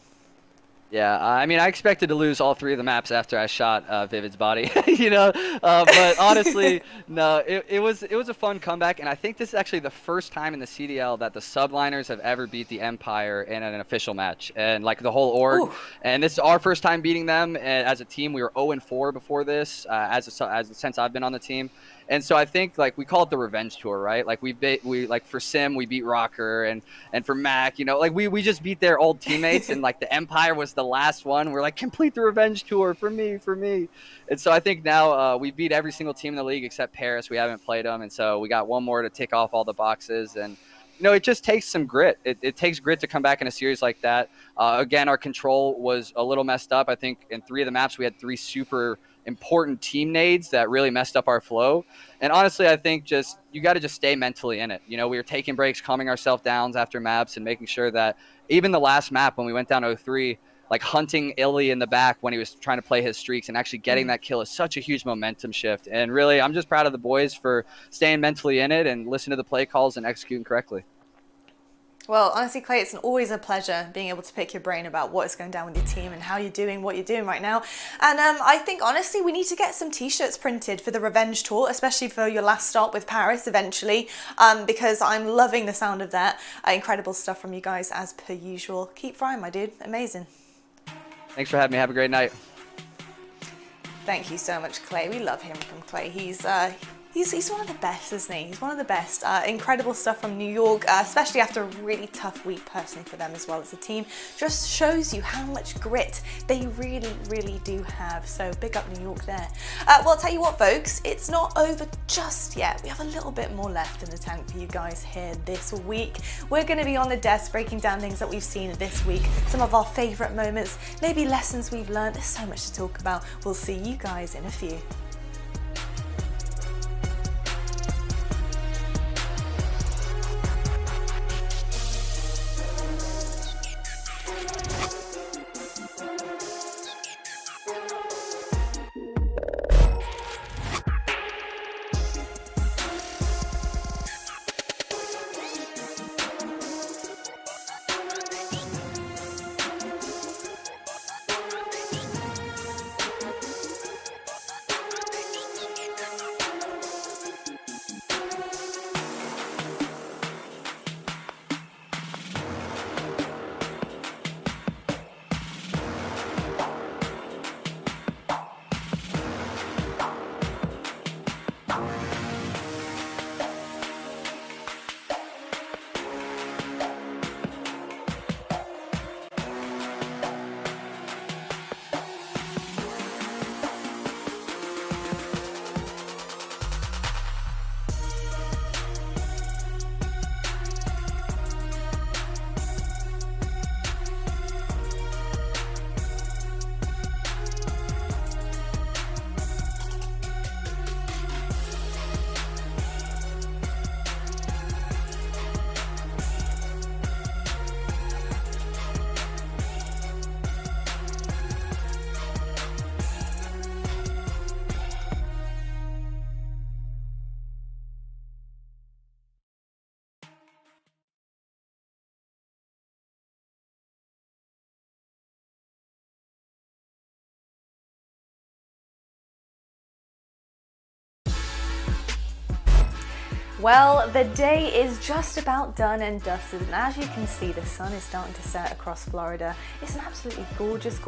Yeah, I mean, I expected to lose all 3 of the maps after I shot Vivid's body, you know, but honestly, no, it was a fun comeback, and I think this is actually the first time in the CDL that the Subliners have ever beat the Empire in an official match, and like the whole org. Ooh. And this is our first time beating them as a team. We were 0-4 before this, since I've been on the team. And so I think like we call it the revenge tour, right? Like we like for Sim we beat Røkkr, and for Mack, you know, like we just beat their old teammates, and like the Empire was the last one. We're like, complete the revenge tour for me. And so I think now we beat every single team in the league except Paris. We haven't played them, and so we got one more to tick off all the boxes. And you know, it just takes some grit. It takes grit to come back in a series like that. Again, our control was a little messed up. I think in 3 of the maps we had 3 super important team nades that really messed up our flow. And honestly, I think just you got to just stay mentally in it. You know, we were taking breaks, calming ourselves down after maps, and making sure that even the last map when we went down 0-3, like hunting iLLeY in the back when he was trying to play his streaks and actually getting that kill is such a huge momentum shift. And really, I'm just proud of the boys for staying mentally in it and listening to the play calls and executing correctly. Well, honestly, Clay, it's always a pleasure being able to pick your brain about what is going down with your team and how you're doing what you're doing right now. And I think, honestly, we need to get some T-shirts printed for the Revenge Tour, especially for your last stop with Paris eventually, because I'm loving the sound of that. Incredible stuff from you guys, as per usual. Keep frying, my dude. Amazing. Thanks for having me. Have a great night. Thank you so much, Clay. We love him from Clay. He's one of the best, isn't he? He's one of the best. Incredible stuff from New York, especially after a really tough week personally for them as well as a team. Just shows you how much grit they really do have. So big up New York there. Well, I'll tell you what, folks, it's not over just yet. We have a little bit more left in the tank for you guys here this week. We're going to be on the desk breaking down things that we've seen this week, some of our favourite moments, maybe lessons we've learned. There's so much to talk about. We'll see you guys in a few. Well, the day is just about done and dusted, and as you can see, the sun is starting to set across Florida. It's an absolutely gorgeous